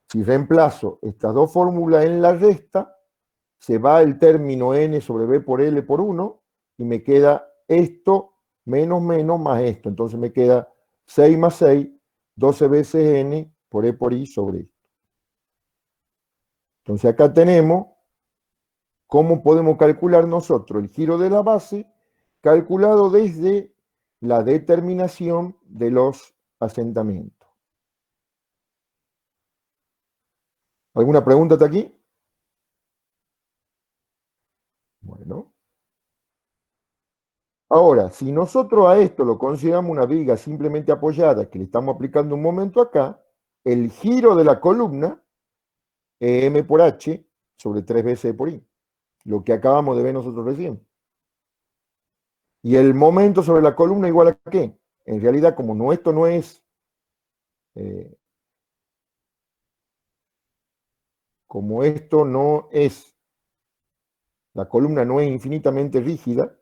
Si reemplazo estas dos fórmulas en la resta, se va el término n sobre b por L por 1 y me queda esto menos menos más esto. Entonces me queda 6 más 6, 12 veces n por E por I sobre esto. Entonces acá tenemos cómo podemos calcular nosotros el giro de la base calculado desde la determinación de los asentamientos. ¿Alguna pregunta hasta aquí? Bueno. Ahora, si nosotros a esto lo consideramos una viga simplemente apoyada, que le estamos aplicando un momento acá, el giro de la columna es M por H sobre 3 veces E por I, lo que acabamos de ver nosotros recién. Y el momento sobre la columna igual a ¿qué? En realidad, como esto no es la columna no es infinitamente rígida,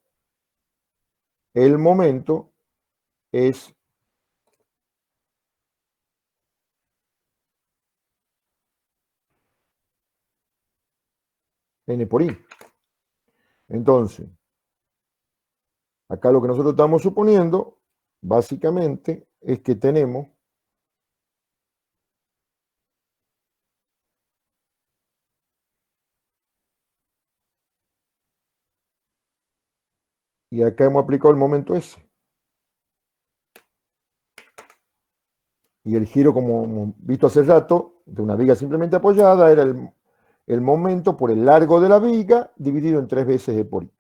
el momento es N por I. Entonces, acá lo que nosotros estamos suponiendo, básicamente, es que tenemos y acá hemos aplicado el momento S. Y el giro, como hemos visto hace rato, de una viga simplemente apoyada, era el momento por el largo de la viga dividido en 3 veces E por I.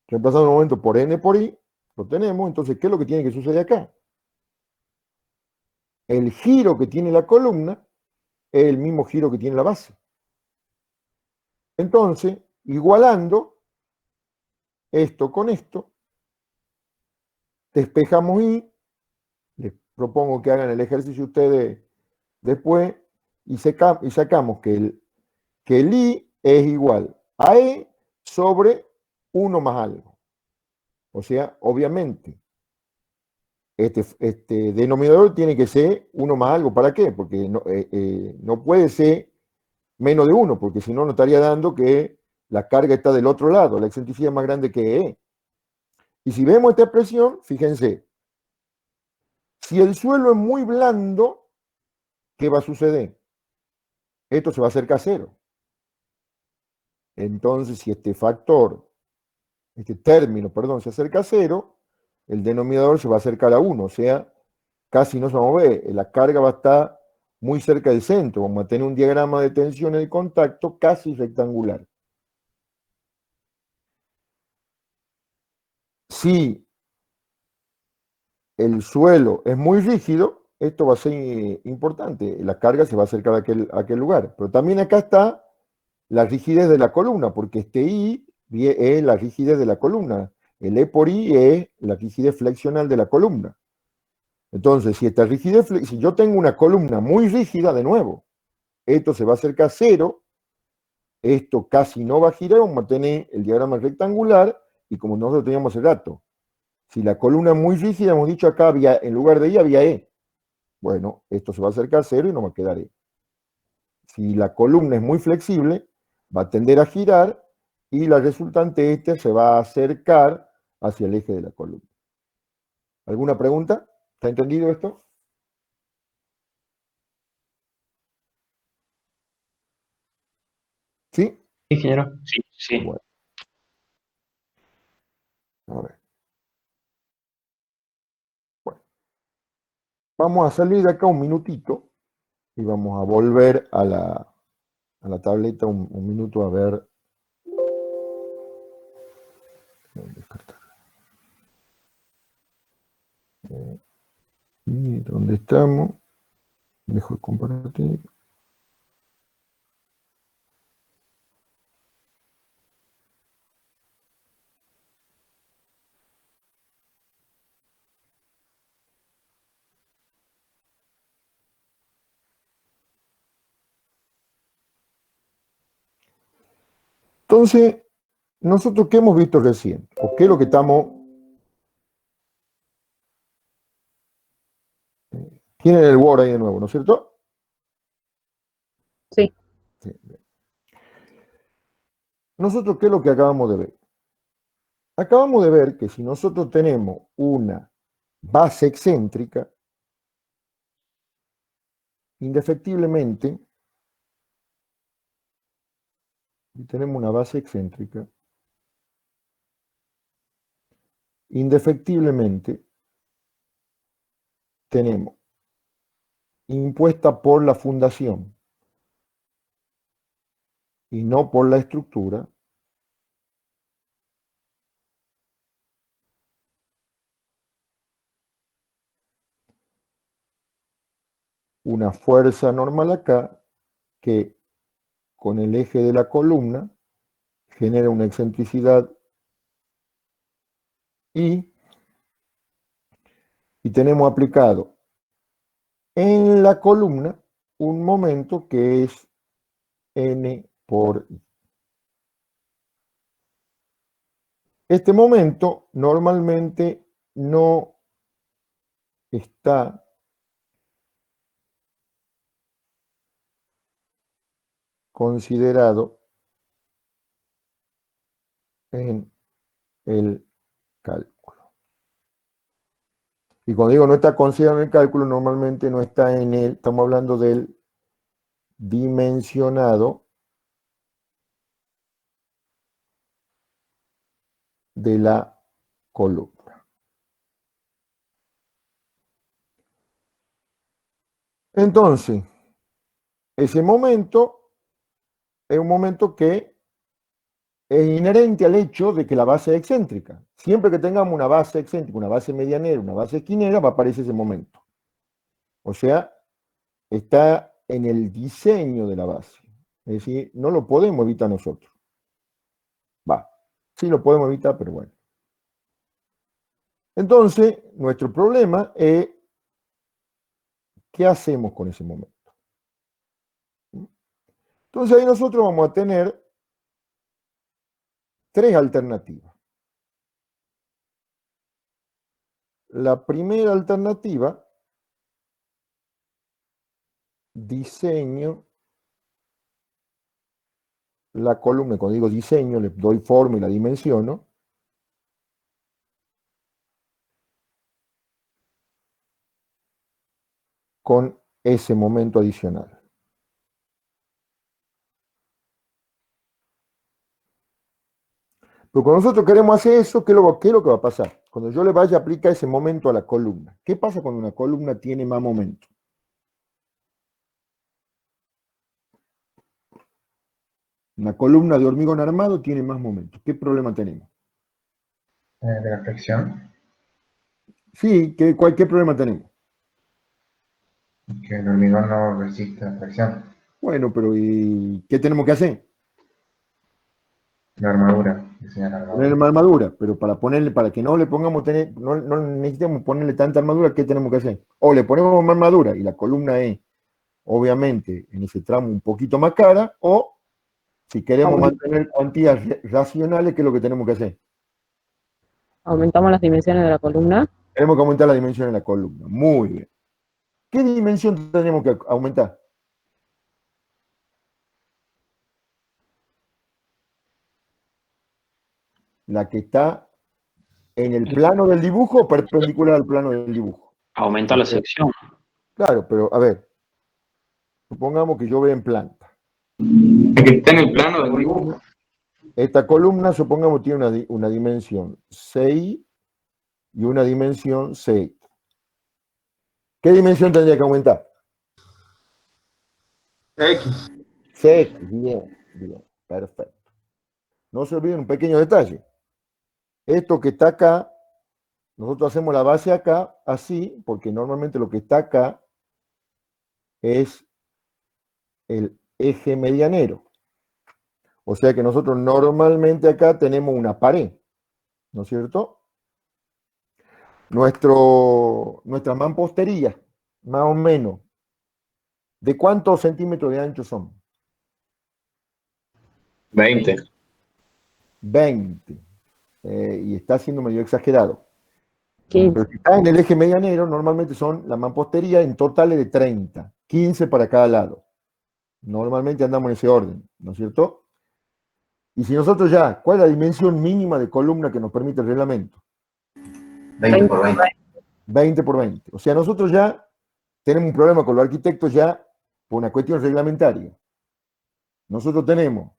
Reemplazando el momento por N por I, lo tenemos. Entonces, ¿qué es lo que tiene que suceder acá? El giro que tiene la columna es el mismo giro que tiene la base. Entonces, igualando esto con esto, despejamos I. Les propongo que hagan el ejercicio ustedes después y sacamos que el I es igual a E sobre 1 más algo. O sea, obviamente, este denominador tiene que ser 1 más algo. ¿Para qué? Porque no puede ser menos de 1, porque si no, nos estaría dando que la carga está del otro lado, la excentricidad es más grande que E. Y si vemos esta expresión, fíjense, si el suelo es muy blando, ¿qué va a suceder? Esto se va a acercar a 0. Entonces, si este término, perdón, se acerca a 0, el denominador se va a acercar a 1, o sea, casi no se va a mover, la carga va a estar muy cerca del centro, vamos a tener un diagrama de tensión de contacto casi rectangular. Si el suelo es muy rígido, esto va a ser importante, la carga se va a acercar a aquel lugar, pero también acá está la rigidez de la columna, porque este I es la rigidez de la columna, el E por I es la rigidez flexional de la columna. Entonces, si yo tengo una columna muy rígida, de nuevo, esto se va a acercar a 0, esto casi no va a girar, vamos a tener el diagrama rectangular, y como nosotros teníamos hace rato, si la columna es muy rígida, hemos dicho acá, en lugar de I había E. Bueno, esto se va a acercar a 0 y no va a quedar E. Si la columna es muy flexible, va a tender a girar, y la resultante se va a acercar hacia el eje de la columna. ¿Alguna pregunta? ¿Está entendido esto? ingeniero. Sí, sí. Bueno. A ver. Bueno. Vamos a salir de acá un minutito y vamos a volver a la tableta un minuto a ver. ¿Y dónde estamos? Dejo de compartir. Entonces, nosotros qué hemos visto recién, o qué es lo que estamos... Tienen el Word ahí de nuevo, ¿no es cierto? Sí. Sí. Nosotros, ¿qué es lo que acabamos de ver? Acabamos de ver que si nosotros tenemos una base excéntrica, indefectiblemente, y tenemos una base excéntrica, indefectiblemente tenemos impuesta por la fundación y no por la estructura, una fuerza normal acá que con el eje de la columna genera una excentricidad y tenemos aplicado en la columna un momento que es N por I. Este momento normalmente no está considerado en el cálculo. Y cuando digo no está considerado en el cálculo, normalmente no está en el, estamos hablando del dimensionado de la columna. Entonces, ese momento es un momento que es inherente al hecho de que la base es excéntrica. Siempre que tengamos una base excéntrica, una base medianera, una base esquinera, va a aparecer ese momento. O sea, está en el diseño de la base. Es decir, no lo podemos evitar nosotros. Va, sí lo podemos evitar, pero bueno. Entonces, nuestro problema es, ¿qué hacemos con ese momento? Entonces ahí nosotros vamos a tener tres alternativas. La primera alternativa, diseño la columna. Cuando digo diseño, le doy forma y la dimensiono. Con ese momento adicional. Pero cuando nosotros queremos hacer eso, ¿qué es lo que va a pasar? Cuando yo le vaya a aplicar ese momento a la columna. ¿Qué pasa cuando una columna tiene más momento? Una columna de hormigón armado tiene más momento. ¿Qué problema tenemos? De la flexión, Sí, ¿qué problema tenemos? que el hormigón no resiste la fricción. Bueno, pero ¿y qué tenemos que hacer? La armadura, diseñar la armadura. Ponerle más armadura, pero para que no le pongamos, no necesitemos ponerle tanta armadura, ¿qué tenemos que hacer? O le ponemos más armadura y la columna es, obviamente, en ese tramo un poquito más cara, o si queremos mantener cuantías racionales, ¿qué es lo que tenemos que hacer? Aumentamos las dimensiones de la columna. Tenemos que aumentar la dimensión de la columna. Muy bien. ¿Qué dimensión tenemos que aumentar? La que está en el plano del dibujo o perpendicular al plano del dibujo. Aumenta la sección. Claro, pero a ver, supongamos que yo veo en planta. El que está en el plano del dibujo. Esta columna, supongamos, tiene una dimensión CI y una dimensión CX. ¿Qué dimensión tendría que aumentar? X. CX, bien, bien, perfecto. No se olviden un pequeño detalle. Esto que está acá, nosotros hacemos la base acá, así, porque normalmente lo que está acá es el eje medianero. O sea que nosotros normalmente acá tenemos una pared, ¿no es cierto? Nuestra mampostería, más o menos, ¿de cuántos centímetros de ancho son? 20. 20. Y está siendo medio exagerado. 15. Pero si está en el eje medianero, normalmente son la mampostería en totales de 30, 15 para cada lado. Normalmente andamos en ese orden, ¿no es cierto? Y si nosotros ya, ¿cuál es la dimensión mínima de columna que nos permite el reglamento? 20 por 20. 20 por 20. O sea, nosotros ya tenemos un problema con los arquitectos ya por una cuestión reglamentaria. Nosotros tenemos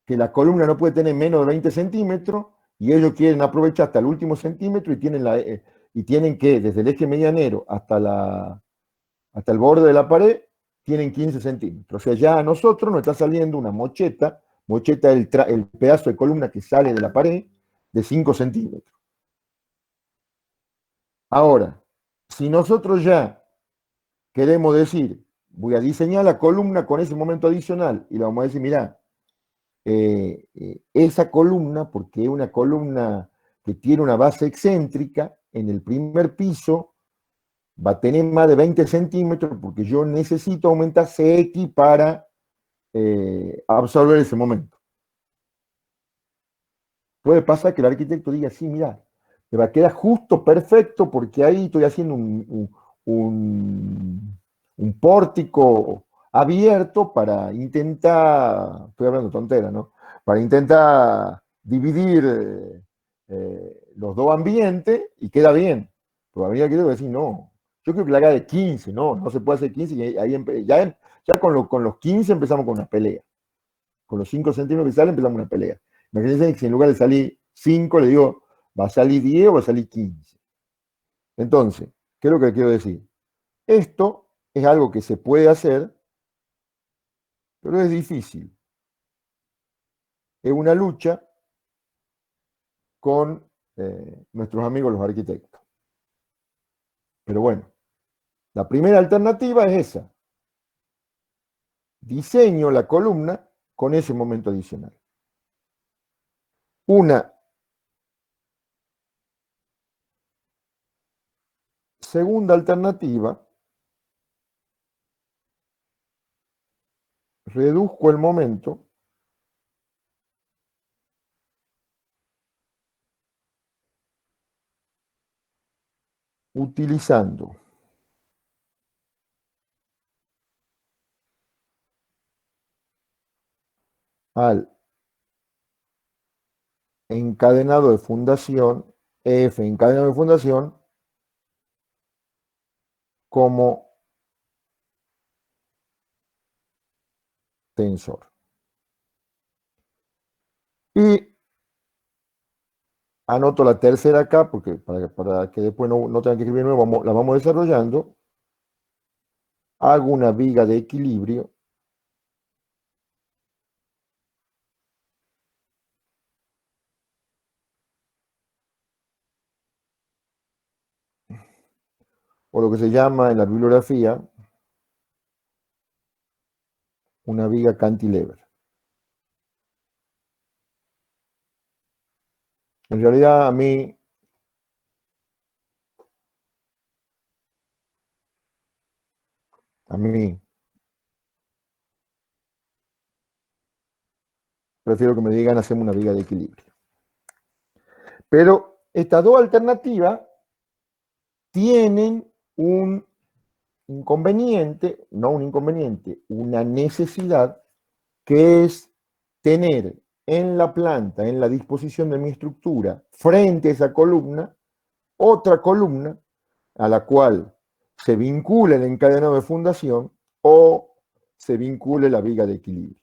que la columna no puede tener menos de 20 centímetros y ellos quieren aprovechar hasta el último centímetro y tienen que, desde el eje medianero hasta el borde de la pared, tienen 15 centímetros. O sea, ya a nosotros nos está saliendo una mocheta es el pedazo de columna que sale de la pared, de 5 centímetros. Ahora, si nosotros ya queremos decir, voy a diseñar la columna con ese momento adicional, y le vamos a decir, mirá, esa columna, porque es una columna que tiene una base excéntrica, en el primer piso va a tener más de 20 centímetros, porque yo necesito aumentar CX para absorber ese momento. Puede pasar que el arquitecto diga, sí, mira, me va a quedar justo perfecto porque ahí estoy haciendo un pórtico abierto para intentar, estoy hablando tontera, ¿no? Para intentar dividir los dos ambientes y queda bien. Pero a mí el arquitecto va a decir, no, yo creo que la haga de 15, no se puede hacer 15 y ahí ya con los 15 empezamos con una pelea. Con los 5 centímetros que salen empezamos una pelea. Imagínense que si en lugar de salir 5, le digo, ¿va a salir 10 o va a salir 15? Entonces, ¿qué es lo que quiero decir? Esto es algo que se puede hacer, pero es difícil. Es una lucha con nuestros amigos los arquitectos. Pero bueno, la primera alternativa es esa. Diseño la columna con ese momento adicional. Una segunda alternativa, reduzco el momento utilizando al encadenado de fundación, F encadenado de fundación, como tensor. Y anoto la tercera acá, porque para que después no tengan que escribir nuevo, la vamos desarrollando. Hago una viga de equilibrio o lo que se llama en la bibliografía una viga cantilever. En realidad a mí prefiero que me digan hacemos una viga de equilibrio. Pero estas dos alternativas tienen un inconveniente, no un inconveniente, una necesidad, que es tener en la planta, en la disposición de mi estructura, frente a esa columna, otra columna a la cual se vincula el encadenado de fundación o se vincule la viga de equilibrio.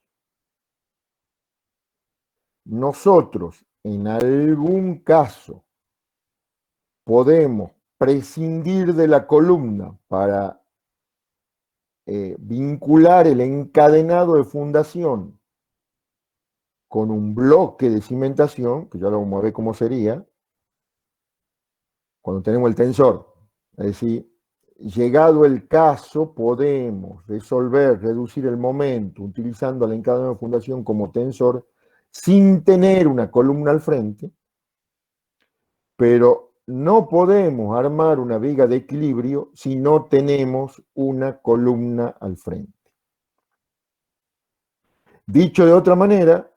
Nosotros, en algún caso, podemos prescindir de la columna para vincular el encadenado de fundación con un bloque de cimentación, que ya lo vamos a ver cómo sería, cuando tenemos el tensor. Es decir, llegado el caso, podemos reducir el momento utilizando el encadenado de fundación como tensor sin tener una columna al frente, pero no podemos armar una viga de equilibrio si no tenemos una columna al frente. Dicho de otra manera,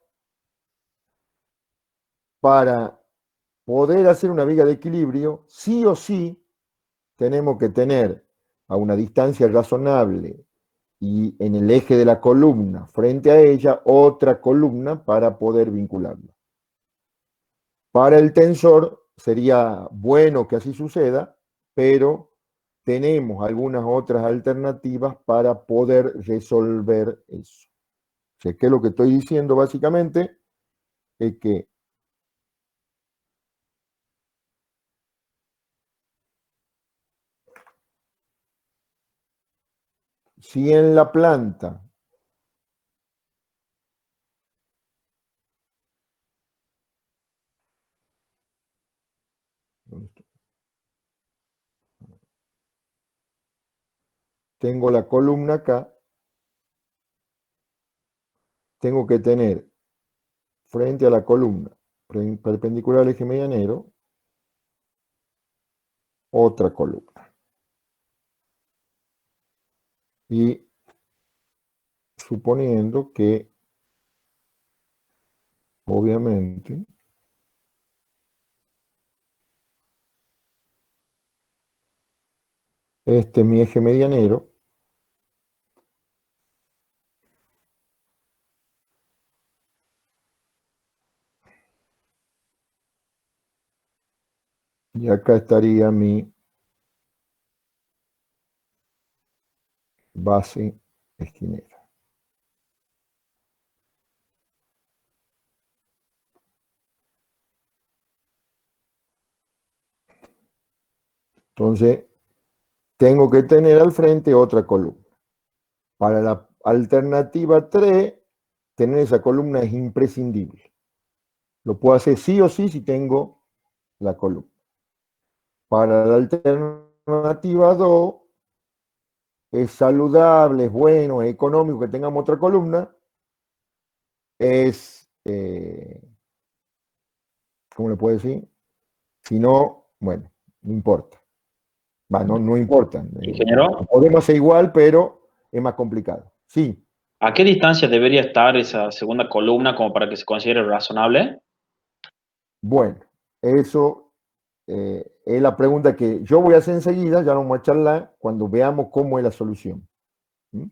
para poder hacer una viga de equilibrio, sí o sí tenemos que tener a una distancia razonable y en el eje de la columna, frente a ella, otra columna para poder vincularla. Para el tensor sería bueno que así suceda, pero tenemos algunas otras alternativas para poder resolver eso. O sea, ¿qué es lo que estoy diciendo básicamente? Es que si en la planta tengo la columna acá, tengo que tener frente a la columna, perpendicular al eje medianero, otra columna. Y suponiendo que, obviamente, este es mi eje medianero, y acá estaría mi base esquinera. Entonces, tengo que tener al frente otra columna. Para la alternativa 3, tener esa columna es imprescindible. Lo puedo hacer sí o sí si tengo la columna. Para la alternativa 2, es saludable, es bueno, es económico que tengamos otra columna. Es, ¿cómo le puedo decir? Si no, bueno, no importa. No importa. Ingeniero, Podemos hacer igual, pero es más complicado. Sí. ¿a qué distancia debería estar esa segunda columna como para que se considere razonable? Bueno, eso es la pregunta que yo voy a hacer enseguida, ya vamos a charlar cuando veamos cómo es la solución.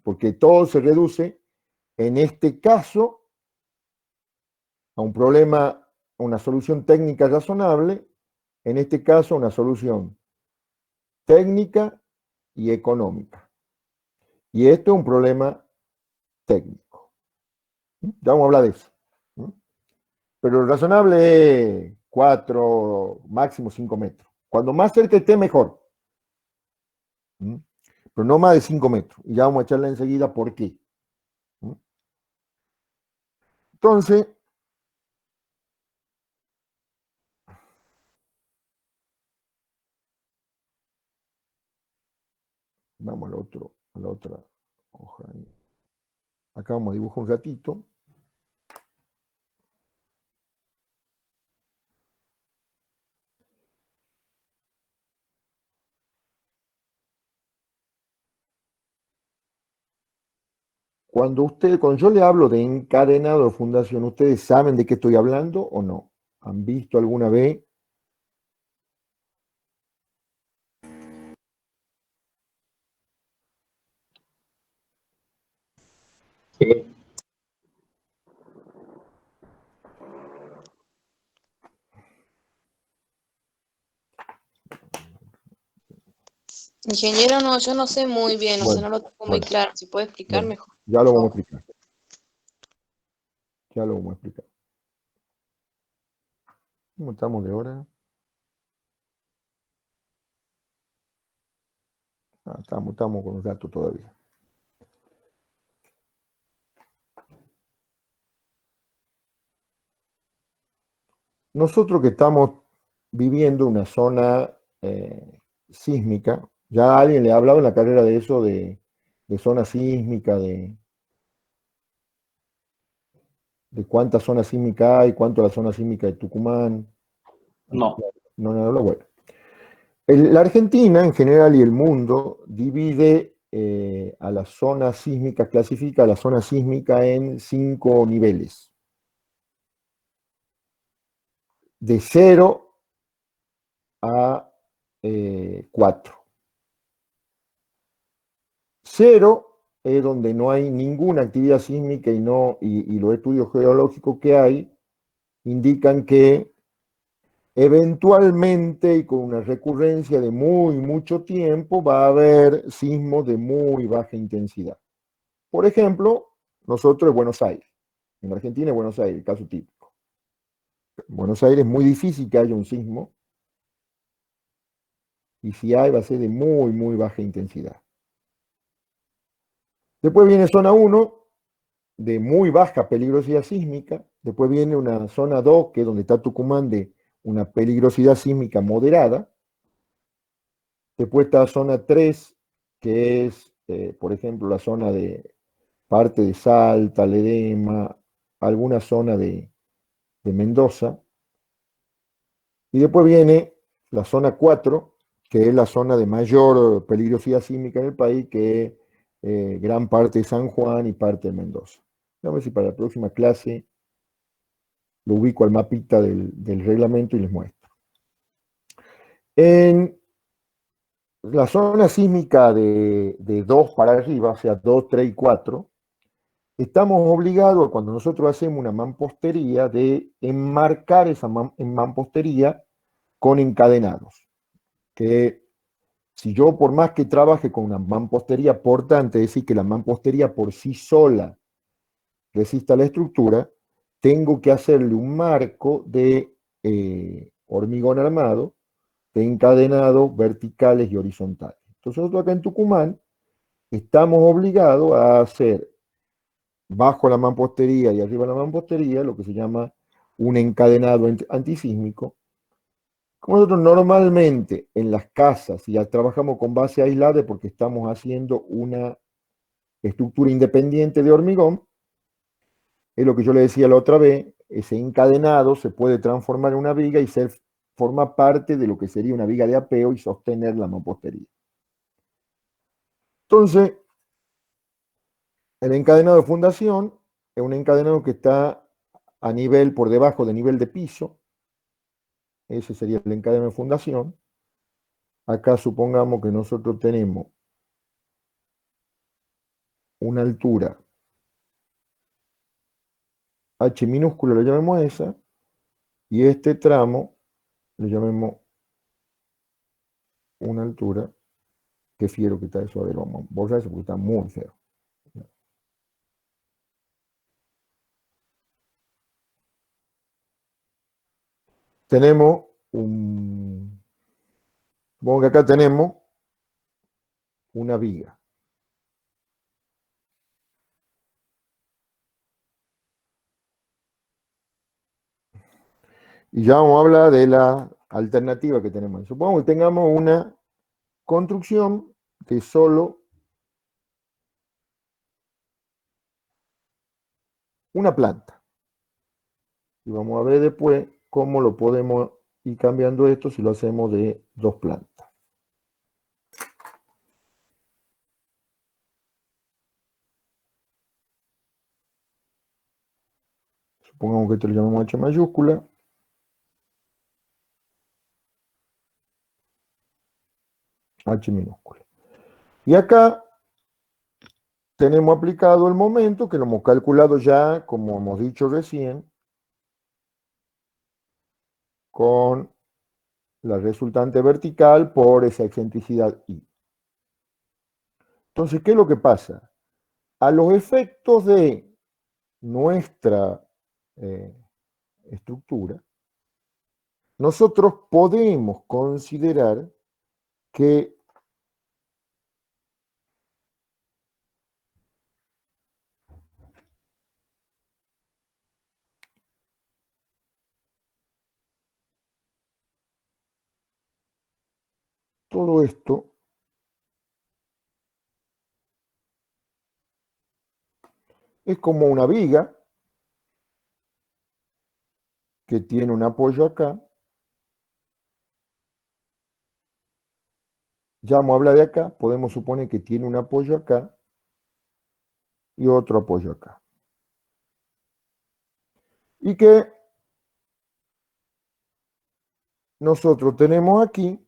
Porque todo se reduce, en este caso, a un problema, una solución técnica razonable, en este caso, una solución técnica y económica. Y esto es un problema técnico. Ya vamos a hablar de eso. Pero lo razonable es 4, máximo 5 metros. Cuando más cerca esté, mejor. Pero no más de 5 metros. Y ya vamos a echarle enseguida por qué. Entonces, vamos a la otra hoja. Acá vamos a dibujar un ratito. Cuando yo le hablo de encadenado de fundación, ¿ustedes saben de qué estoy hablando o no? ¿Han visto alguna vez? Sí. Ingeniero, no, yo no sé muy bien, o sea, Bueno, no lo tengo muy bueno, claro. Si puede explicar bueno, mejor. ya lo vamos a explicar. Ya lo vamos a explicar. ¿Cómo estamos de hora? Estamos con los datos todavía. Nosotros que estamos viviendo una zona sísmica, ya alguien le ha hablado en la carrera de eso, de zona sísmica, de cuántas zonas sísmicas hay, cuánto la zona sísmica de Tucumán. No. No, bueno. La Argentina en general y el mundo divide a la zona sísmica, clasifica a la zona sísmica en 5 niveles. De 0 a 4. 0 es donde no hay ninguna actividad sísmica y los estudios geológicos que hay indican que eventualmente y con una recurrencia de mucho tiempo va a haber sismos de muy baja intensidad. Por ejemplo, nosotros en Buenos Aires, en Argentina, Buenos Aires, el caso típico. En Buenos Aires es muy difícil que haya un sismo, y si hay va a ser de muy baja intensidad. Después viene zona 1, de muy baja peligrosidad sísmica. Después viene una zona 2, que es donde está Tucumán, de una peligrosidad sísmica moderada. Después está zona 3, que es, por ejemplo, la zona de parte de Salta, Ledesma, alguna zona de Mendoza. Y después viene la zona 4, que es la zona de mayor peligrosidad sísmica en el país, que es gran parte de San Juan y parte de Mendoza. A ver si para la próxima clase lo ubico al mapita del reglamento y les muestro. En la zona sísmica de 2 para arriba, o sea, 2, 3 y 4, estamos obligados, cuando nosotros hacemos una mampostería, de enmarcar esa mampostería con encadenados. Que si yo, por más que trabaje con una mampostería portante, es decir, que la mampostería por sí sola resista la estructura, tengo que hacerle un marco de hormigón armado, de encadenados verticales y horizontales. Entonces nosotros acá en Tucumán estamos obligados a hacer bajo la mampostería y arriba de la mampostería lo que se llama un encadenado antisísmico. Como nosotros normalmente en las casas ya trabajamos con base aislada porque estamos haciendo una estructura independiente de hormigón, es lo que yo le decía la otra vez, ese encadenado se puede transformar en una viga y forma parte de lo que sería una viga de apeo y sostener la mampostería. Entonces, el encadenado de fundación es un encadenado que está a nivel, por debajo de nivel de piso. Ese sería el encadenado de fundación. Acá supongamos que nosotros tenemos una altura H minúscula, le llamemos esa, y este tramo le llamemos una altura, que fiero que está eso, a ver, vamos a borrar eso porque está muy feo. Tenemos supongo que acá tenemos una viga. Y ya vamos a hablar de la alternativa que tenemos. Supongamos que tengamos una construcción de solo una planta. Y vamos a ver después cómo lo podemos ir cambiando esto si lo hacemos de 2 plantas. Supongamos que esto lo llamamos H mayúscula. H minúscula. Y acá tenemos aplicado el momento, que lo hemos calculado ya, como hemos dicho recién, con la resultante vertical por esa excentricidad I. Entonces, ¿qué es lo que pasa? A los efectos de nuestra estructura, nosotros podemos considerar que todo esto es como una viga que tiene un apoyo acá. Ya vamos a hablar de acá, podemos suponer que tiene un apoyo acá y otro apoyo acá. Y que nosotros tenemos aquí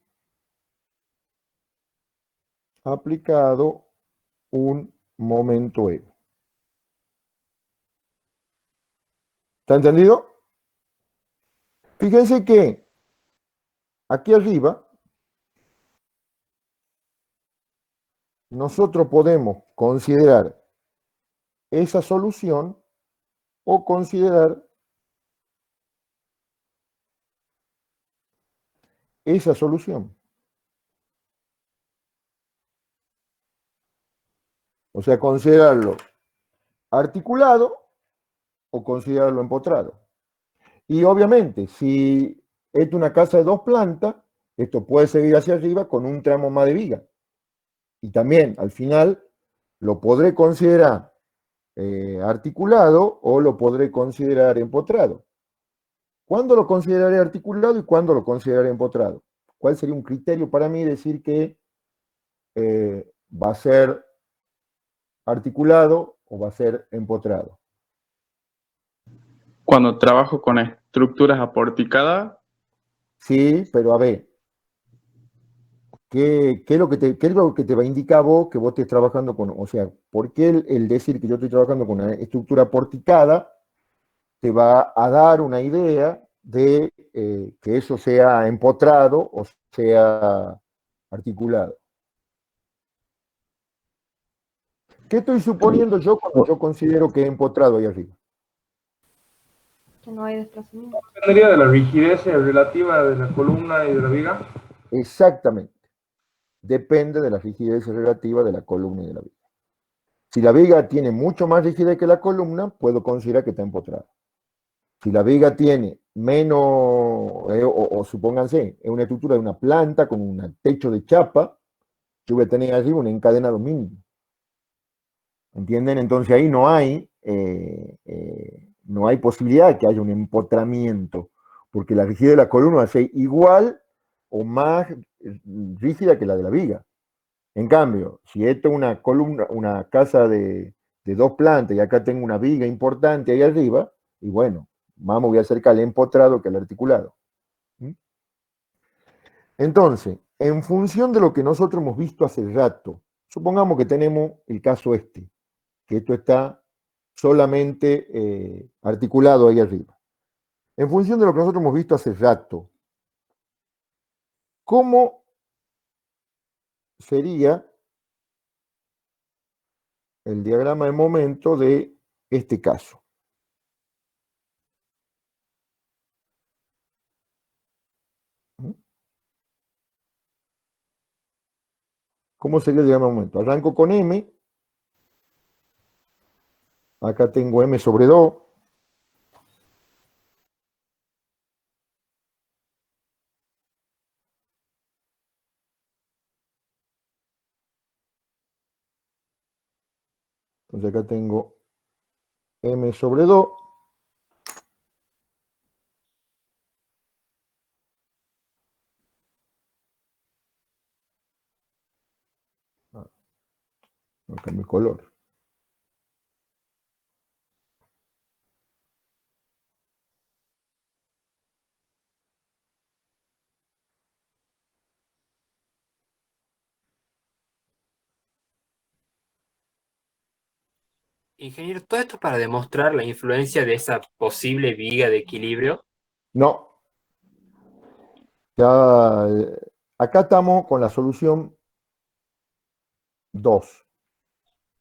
aplicado un momento E. ¿Está entendido? Fíjense que aquí arriba nosotros podemos considerar esa solución o considerar esa solución. O sea, considerarlo articulado o considerarlo empotrado. Y obviamente, si es una casa de 2 plantas, esto puede seguir hacia arriba con un tramo más de viga. Y también, al final, lo podré considerar articulado o lo podré considerar empotrado. ¿Cuándo lo consideraré articulado y cuándo lo consideraré empotrado? ¿Cuál sería un criterio para mí decir que va a ser articulado o va a ser empotrado? Cuando trabajo con estructuras aporticadas. Sí, pero a ver, ¿qué es lo que te va a indicar a vos que vos estés trabajando con? O sea, ¿por qué el decir que yo estoy trabajando con una estructura porticada te va a dar una idea de que eso sea empotrado o sea articulado? ¿Qué estoy suponiendo yo cuando yo considero que he empotrado ahí arriba? Que no hay desplazamiento. ¿Dependería de la rigidez relativa de la columna y de la viga? Exactamente. Depende de la rigidez relativa de la columna y de la viga. Si la viga tiene mucho más rigidez que la columna, puedo considerar que está empotrada. Si la viga tiene menos, o supónganse, es una estructura de una planta con un techo de chapa, yo voy a tener arriba un encadenado mínimo. ¿Entienden? Entonces ahí no hay posibilidad de que haya un empotramiento, porque la rigidez de la columna va a ser igual o más rígida que la de la viga. En cambio, si esto es una columna, una casa de 2 plantas y acá tengo una viga importante ahí arriba, y bueno, más me voy a acercar al empotrado que al articulado. Entonces, en función de lo que nosotros hemos visto hace rato, supongamos que tenemos el caso este, que esto está solamente articulado ahí arriba. En función de lo que nosotros hemos visto hace rato, ¿cómo sería el diagrama de momento de este caso? ¿Cómo sería el diagrama de momento? Arranco con M. Acá tengo M sobre 2. Entonces acá tengo M sobre 2. No cambio color. Ingeniero, todo esto para demostrar la influencia de esa posible viga de equilibrio. No. Ya, acá estamos con la solución 2.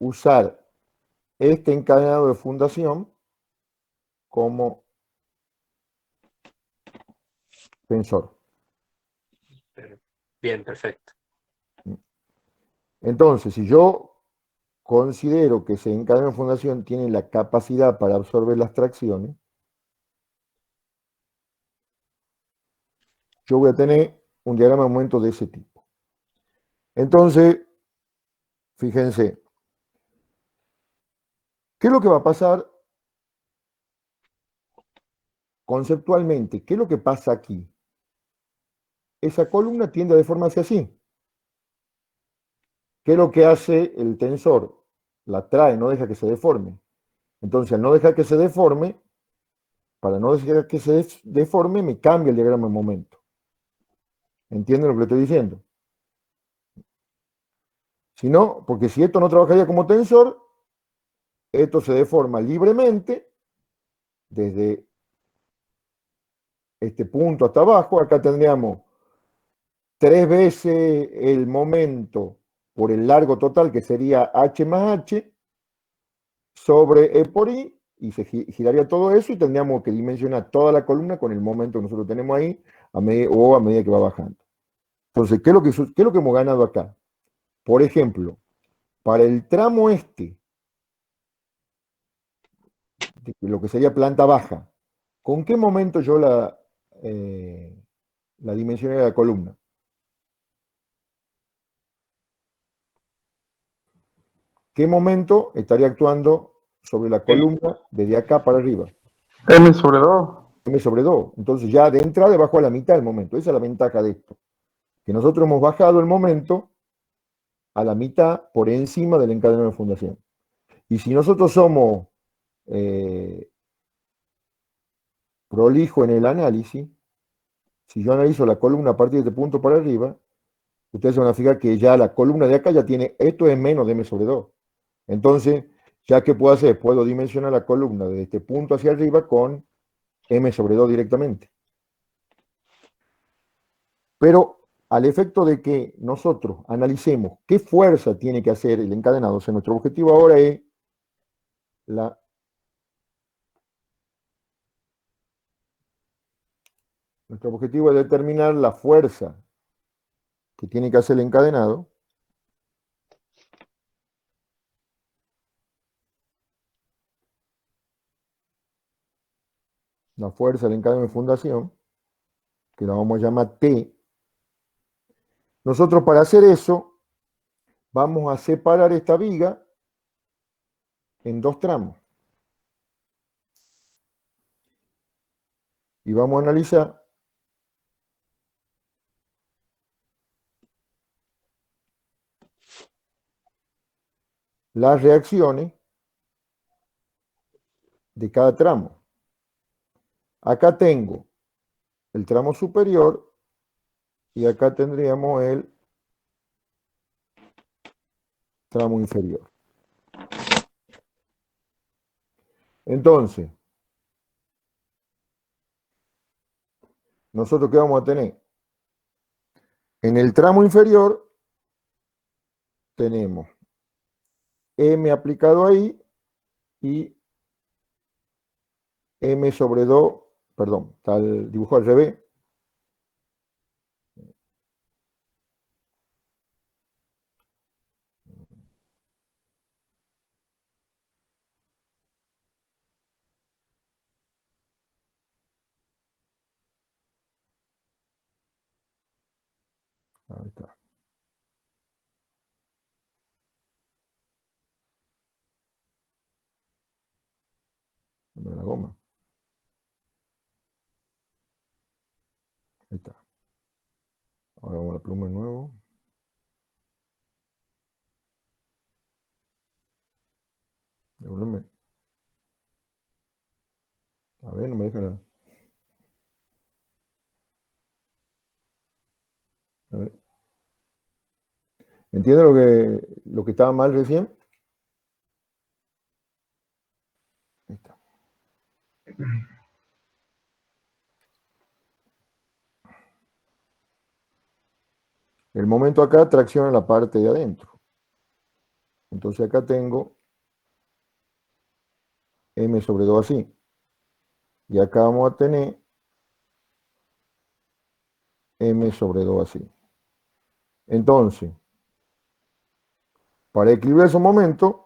usar este encadenado de fundación como tensor. Bien, perfecto. Entonces, si yo considero que ese encadenado de fundación tiene la capacidad para absorber las tracciones, yo voy a tener un diagrama de momento de ese tipo. Entonces, fíjense, ¿qué es lo que va a pasar conceptualmente? ¿Qué es lo que pasa aquí? Esa columna tiende a deformarse así. ¿Qué es lo que hace el tensor? La trae, no deja que se deforme. Entonces, al no dejar que se deforme, para no dejar que se deforme, me cambia el diagrama de momento. ¿Entienden lo que le estoy diciendo? Si no, porque si esto no trabajaría como tensor, esto se deforma libremente desde este punto hasta abajo. Acá tendríamos 3 veces el momento por el largo total, que sería h más h, sobre e por i, y se giraría todo eso y tendríamos que dimensionar toda la columna con el momento que nosotros tenemos ahí a medida que va bajando. Entonces, ¿qué es lo que hemos ganado acá? Por ejemplo, para el tramo este, de lo que sería planta baja, ¿con qué momento yo la dimensioné de la columna? ¿Qué momento estaría actuando sobre la columna desde acá para arriba? M sobre 2. M sobre 2. Entonces ya de entrada bajo a la mitad del momento. Esa es la ventaja de esto. Que nosotros hemos bajado el momento a la mitad por encima del encadenado de fundación. Y si nosotros somos prolijo en el análisis, si yo analizo la columna a partir de este punto para arriba, ustedes se van a fijar que ya la columna de acá ya tiene, esto es menos de M sobre 2. Entonces, ¿ya qué puedo hacer? Puedo dimensionar la columna desde este punto hacia arriba con M sobre 2 directamente. Pero al efecto de que nosotros analicemos qué fuerza tiene que hacer el encadenado, o sea, nuestro objetivo ahora es nuestro objetivo es determinar la fuerza que tiene que hacer el encadenado. La fuerza del encadenado de fundación, que la vamos a llamar T. Nosotros para hacer eso, vamos a separar esta viga en 2 tramos. Y vamos a analizar las reacciones de cada tramo. Acá tengo el tramo superior y acá tendríamos el tramo inferior. Entonces, ¿nosotros qué vamos a tener? En el tramo inferior tenemos M aplicado ahí y M sobre 2, perdón, está el dibujo al revés. Ahí está. Dame la goma. Ahí está. Ahora vamos a la pluma de nuevo. Devuélveme. A ver, no me deja nada. A ver. ¿Entiende lo que estaba mal recién? Ahí está. El momento acá tracciona la parte de adentro. Entonces acá tengo m sobre 2 así. Y acá vamos a tener m sobre 2 así. Entonces, para equilibrar esos momentos,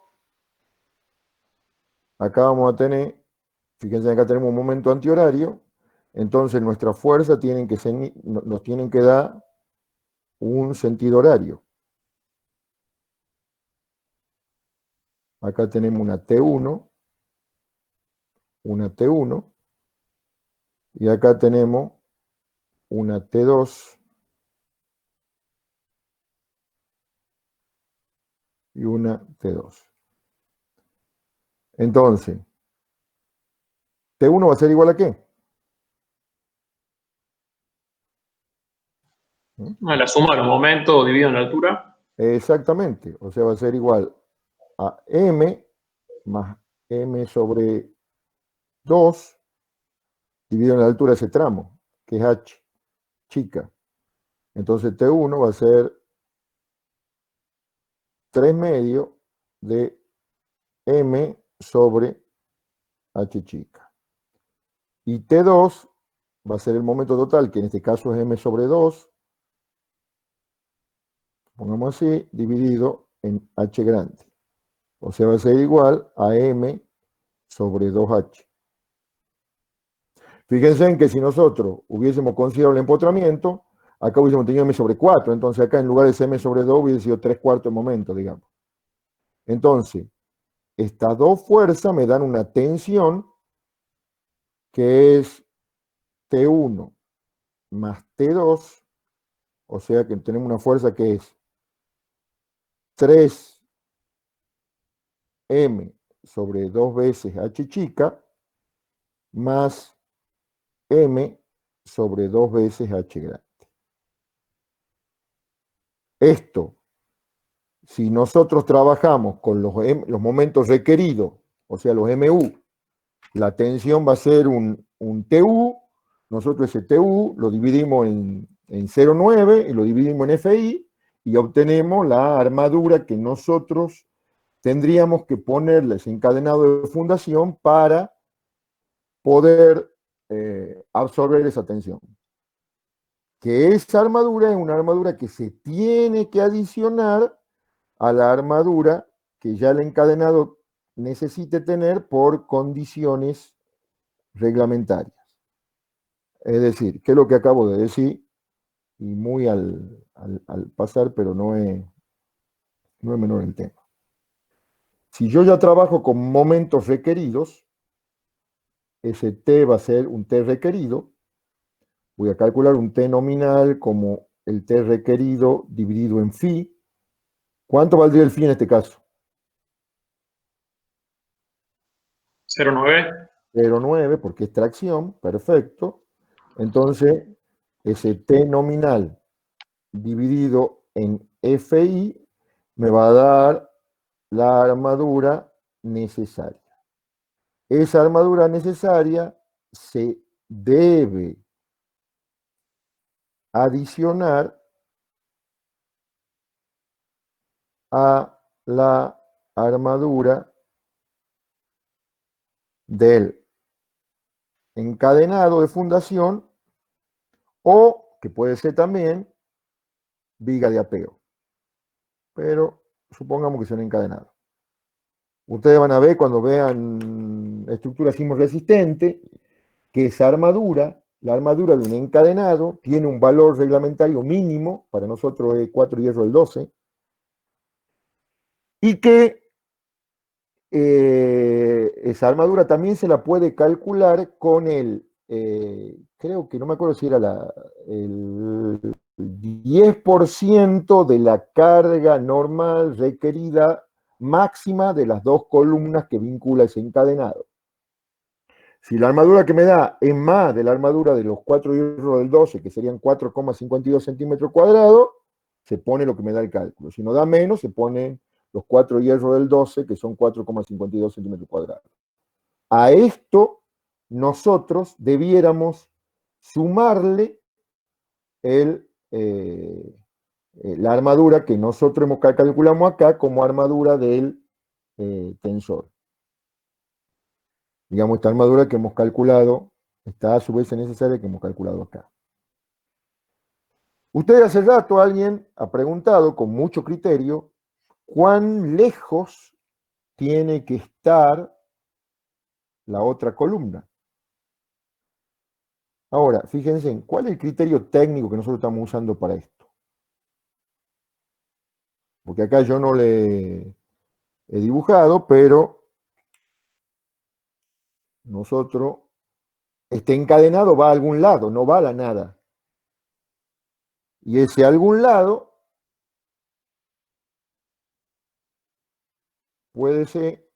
acá vamos a tener, fíjense, acá tenemos un momento antihorario, entonces nuestra fuerza nos tienen que dar un sentido horario. Acá tenemos una T1, y acá tenemos una T2 y una T2. Entonces, T1 va a ser igual a ¿qué? A la suma de los momentos dividido en la altura. Exactamente, o sea, va a ser igual a m más m sobre 2 dividido en la altura de ese tramo, que es h chica. Entonces T1 va a ser 3 medios de m sobre h chica. Y T2 va a ser el momento total, que en este caso es m sobre 2, pongamos así, dividido en h grande. O sea, va a ser igual a m sobre 2h. Fíjense en que si nosotros hubiésemos considerado el empotramiento, acá hubiésemos tenido m sobre 4, entonces acá en lugar de ser m sobre 2 hubiese sido 3/4 de momento, digamos. Entonces, estas dos fuerzas me dan una tensión que es T1 más T2, o sea que tenemos una fuerza que es 3m sobre 2 veces h chica más m sobre 2 veces h grande. Esto, si nosotros trabajamos con los momentos requeridos, o sea, los MU, la tensión va a ser un TU, nosotros ese TU lo dividimos en 0,9 y lo dividimos en FI y obtenemos la armadura que nosotros tendríamos que ponerle ese encadenado de fundación para poder absorber esa tensión. Que esa armadura es una armadura que se tiene que adicionar a la armadura que ya el encadenado necesite tener por condiciones reglamentarias. Es decir, que es lo que acabo de decir, y muy al pasar, pero no es menor el tema. Si yo ya trabajo con momentos requeridos, ese T va a ser un T requerido, voy a calcular un T nominal como el T requerido dividido en phi. ¿Cuánto valdría el phi en este caso? 0,9. 0,9, porque es tracción, perfecto. Entonces, ese T nominal dividido en FI me va a dar la armadura necesaria. Esa armadura necesaria se debe adicionar a la armadura del encadenado de fundación o, que puede ser también, viga de apego. Pero supongamos que son encadenados. Ustedes van a ver cuando vean estructura sismoresistente que esa armadura, la armadura de un encadenado, tiene un valor reglamentario mínimo, para nosotros es 4 hierro del 12, y que esa armadura también se la puede calcular con el, creo que no me acuerdo si era el 10% de la carga normal requerida máxima de las dos columnas que vincula ese encadenado. Si la armadura que me da es más de la armadura de los 4 hierros del 12, que serían 4,52 centímetros cuadrados, se pone lo que me da el cálculo. Si no da menos, se pone los 4 hierros del 12, que son 4,52 centímetros cuadrados. A esto nosotros debiéramos sumarle la armadura que nosotros calculamos acá como armadura del tensor. Digamos, esta armadura que hemos calculado está a su vez en esa área que hemos calculado acá. Ustedes hace rato alguien ha preguntado con mucho criterio cuán lejos tiene que estar la otra columna. Ahora, fíjense en cuál es el criterio técnico que nosotros estamos usando para esto. Porque acá yo no le he dibujado, pero nosotros, este encadenado va a algún lado, no va a la nada. Y ese algún lado puede ser,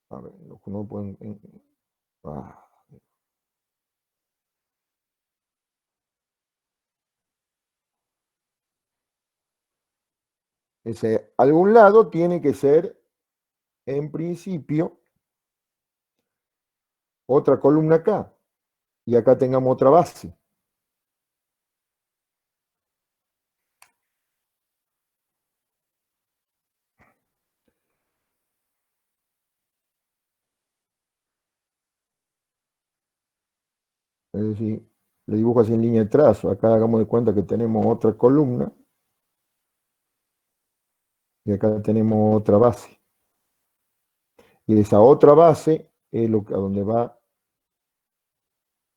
a ver, no pueden, ese algún lado tiene que ser, en principio, otra columna acá. Y acá tengamos otra base. Es decir, le dibujo así en línea de trazo. Acá hagamos de cuenta que tenemos otra columna. Y acá tenemos otra base. Y de esa otra base es lo que, a donde va,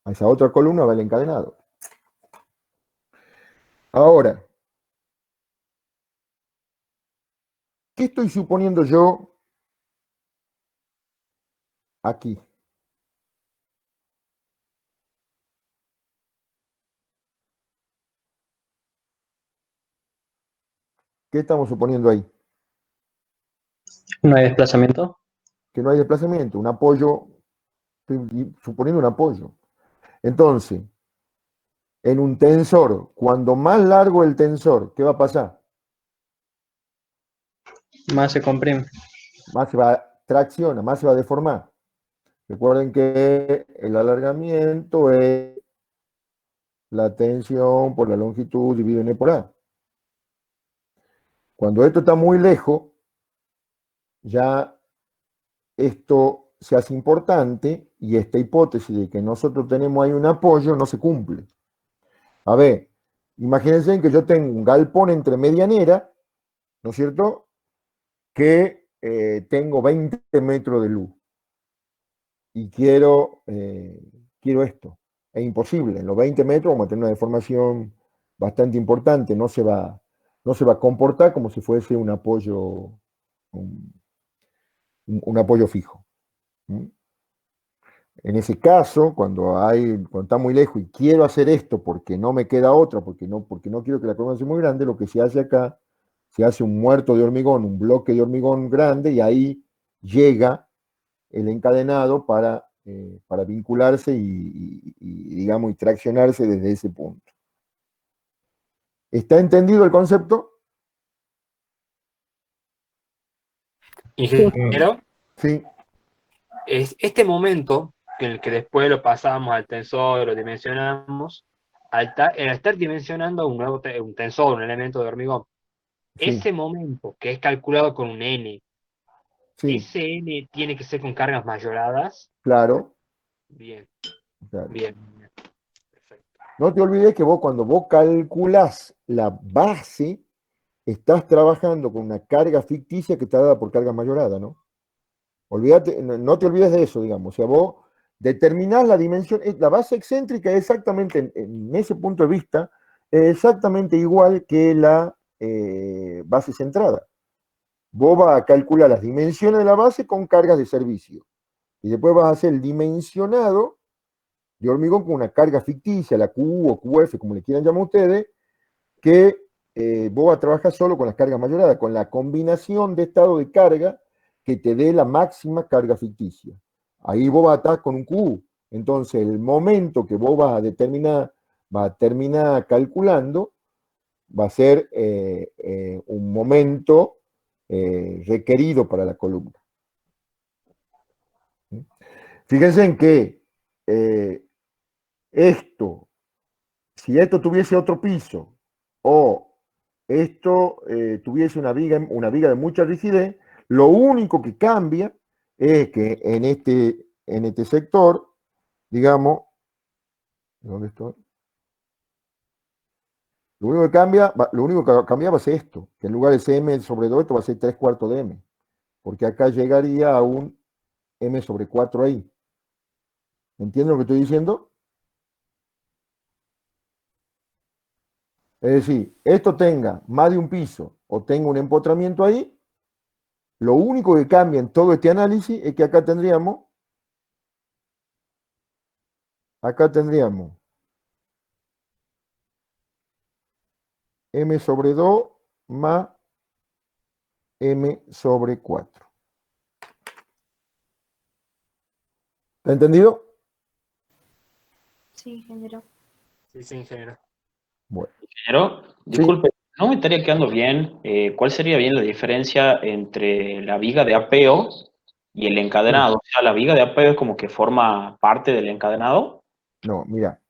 a esa otra columna va el encadenado. Ahora, ¿qué estoy suponiendo yo aquí? ¿Qué estamos suponiendo ahí? ¿No hay desplazamiento? Que no hay desplazamiento, un apoyo, estoy suponiendo un apoyo. Entonces, en un tensor, cuando más largo el tensor, ¿qué va a pasar? Más se comprime. Más se va a tracciona, más se va a deformar. Recuerden que el alargamiento es la tensión por la longitud dividido en E por A. Cuando esto está muy lejos, ya esto se hace importante y esta hipótesis de que nosotros tenemos ahí un apoyo no se cumple. A ver, imagínense que yo tengo un galpón entre medianera, ¿no es cierto? Que tengo 20 metros de luz y quiero esto. Es imposible. En los 20 metros vamos a tener una deformación bastante importante. No se va a comportar como si fuese un apoyo, un apoyo fijo. ¿Mm? En ese caso, cuando está muy lejos y quiero hacer esto porque no me queda otra, porque no quiero que la columna sea muy grande, lo que se hace acá, se hace un muerto de hormigón, un bloque de hormigón grande, y ahí llega el encadenado para vincularse digamos, y traccionarse desde ese punto. ¿Está entendido el concepto? Ingeniero, Sí. es este momento en el que después lo pasamos al tensor, lo dimensionamos, al estar dimensionando un nuevo un tensor, un elemento de hormigón, Sí. ese momento que es calculado con un n, Sí. ese n tiene que ser con cargas mayoradas. Claro. Bien, Claro. bien. Perfecto. No te olvides que vos, cuando vos calculás la base, estás trabajando con una carga ficticia que está dada por carga mayorada, ¿no? Olvídate, no te olvides de eso, digamos. O sea, vos determinás la dimensión, la base excéntrica es exactamente, en ese punto de vista, es exactamente igual que la base centrada. Vos vas a calcular las dimensiones de la base con cargas de servicio. Y después vas a hacer el dimensionado de hormigón con una carga ficticia, la Q o QF, como le quieran llamar ustedes, que vos vas a trabajar solo con las cargas mayoradas, con la combinación de estado de carga que te dé la máxima carga ficticia. Ahí vos vas a estar con un Q. Entonces, el momento que vos vas a terminar calculando, va a ser un momento requerido para la columna. Fíjense en que si esto tuviese otro piso, o esto tuviese una viga de mucha rigidez, lo único que cambia es que en este sector, digamos, ¿dónde estoy? Lo único que cambia va a ser esto, que en lugar de ser m sobre 2, esto va a ser 3/4 de m, porque acá llegaría a un m sobre 4 ahí. ¿Entienden lo que estoy diciendo? Es decir, esto tenga más de un piso o tenga un empotramiento ahí, lo único que cambia en todo este análisis es que acá tendríamos m sobre 2 más m sobre 4. ¿Está entendido? Sí, ingeniero. Sí, ingeniero. Bueno. Ingeniero, disculpe, no me estaría quedando bien. ¿Cuál sería bien la diferencia entre la viga de apeo y el encadenado? O sea, la viga de apeo es como que forma parte del encadenado. No, mira.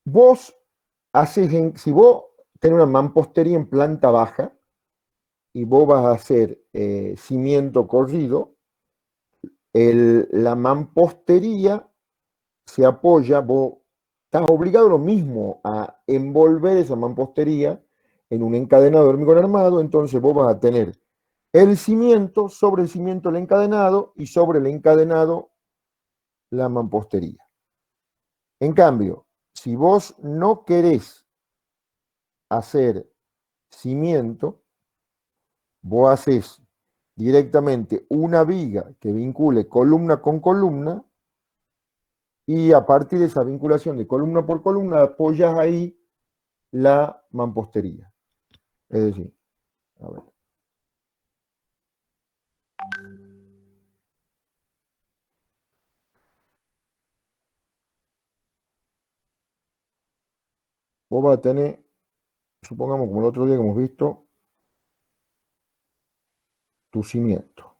Vos si vos tenés una mampostería en planta baja y vos vas a hacer cimiento corrido, la mampostería se apoya, vos estás obligado lo mismo a envolver esa mampostería en un encadenado de hormigón armado, entonces vos vas a tener el cimiento, sobre el cimiento el encadenado y sobre el encadenado la mampostería. En cambio, si vos no querés hacer cimiento, vos haces directamente una viga que vincule columna con columna y a partir de esa vinculación de columna por columna apoyas ahí la mampostería. Es decir, a ver. Vos vas a tener, supongamos como el otro día que hemos visto, tu cimiento.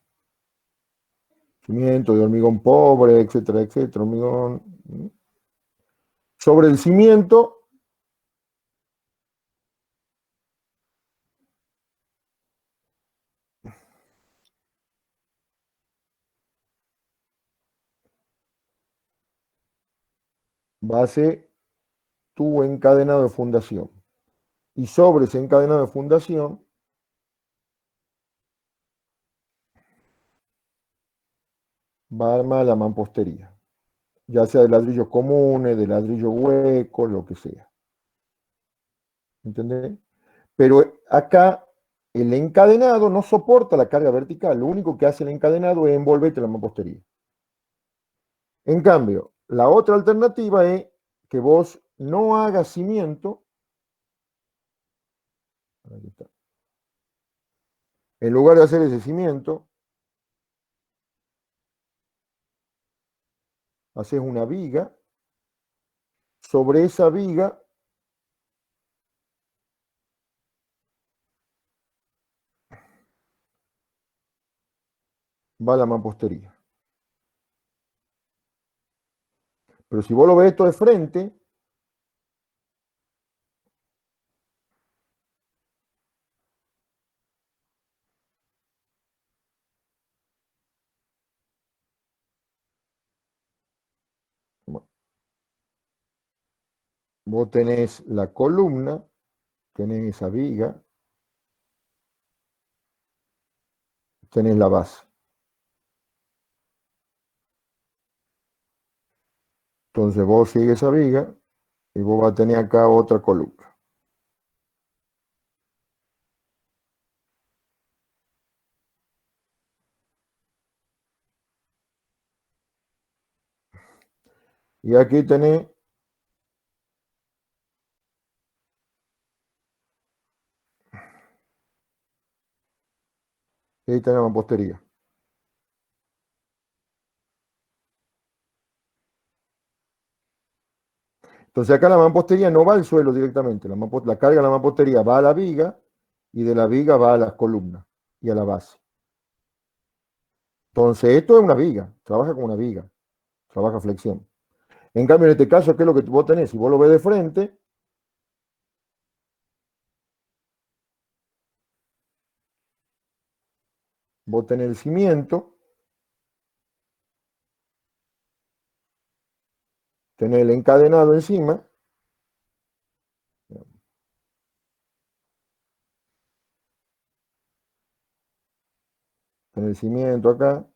Cimiento de hormigón pobre, etcétera, etcétera, hormigón. Sobre el cimiento va a ser tu encadenado de fundación. Y sobre ese encadenado de fundación va a armar la mampostería, ya sea de ladrillos comunes, de ladrillos huecos, lo que sea. ¿Entendés? Pero acá el encadenado no soporta la carga vertical, lo único que hace el encadenado es envolverte la mampostería. En cambio, la otra alternativa es que vos no hagas cimiento. Aquí está. En lugar de hacer ese cimiento, haces una viga. Sobre esa viga va la mampostería. Pero si vos lo ves esto de frente, vos tenés la columna, tenés esa viga, tenés la base. Entonces vos sigues esa viga y vos vas a tener acá otra columna. Y aquí tenés la mampostería. Entonces acá la mampostería no va al suelo directamente, la carga de la mampostería va a la viga y de la viga va a las columnas y a la base. Entonces esto es una viga, trabaja con una viga, trabaja flexión. En cambio en este caso, ¿qué es lo que vos tenés? Si vos lo ves de frente, vos tenés el cimiento, tenés el encadenado encima, tenés el cimiento acá,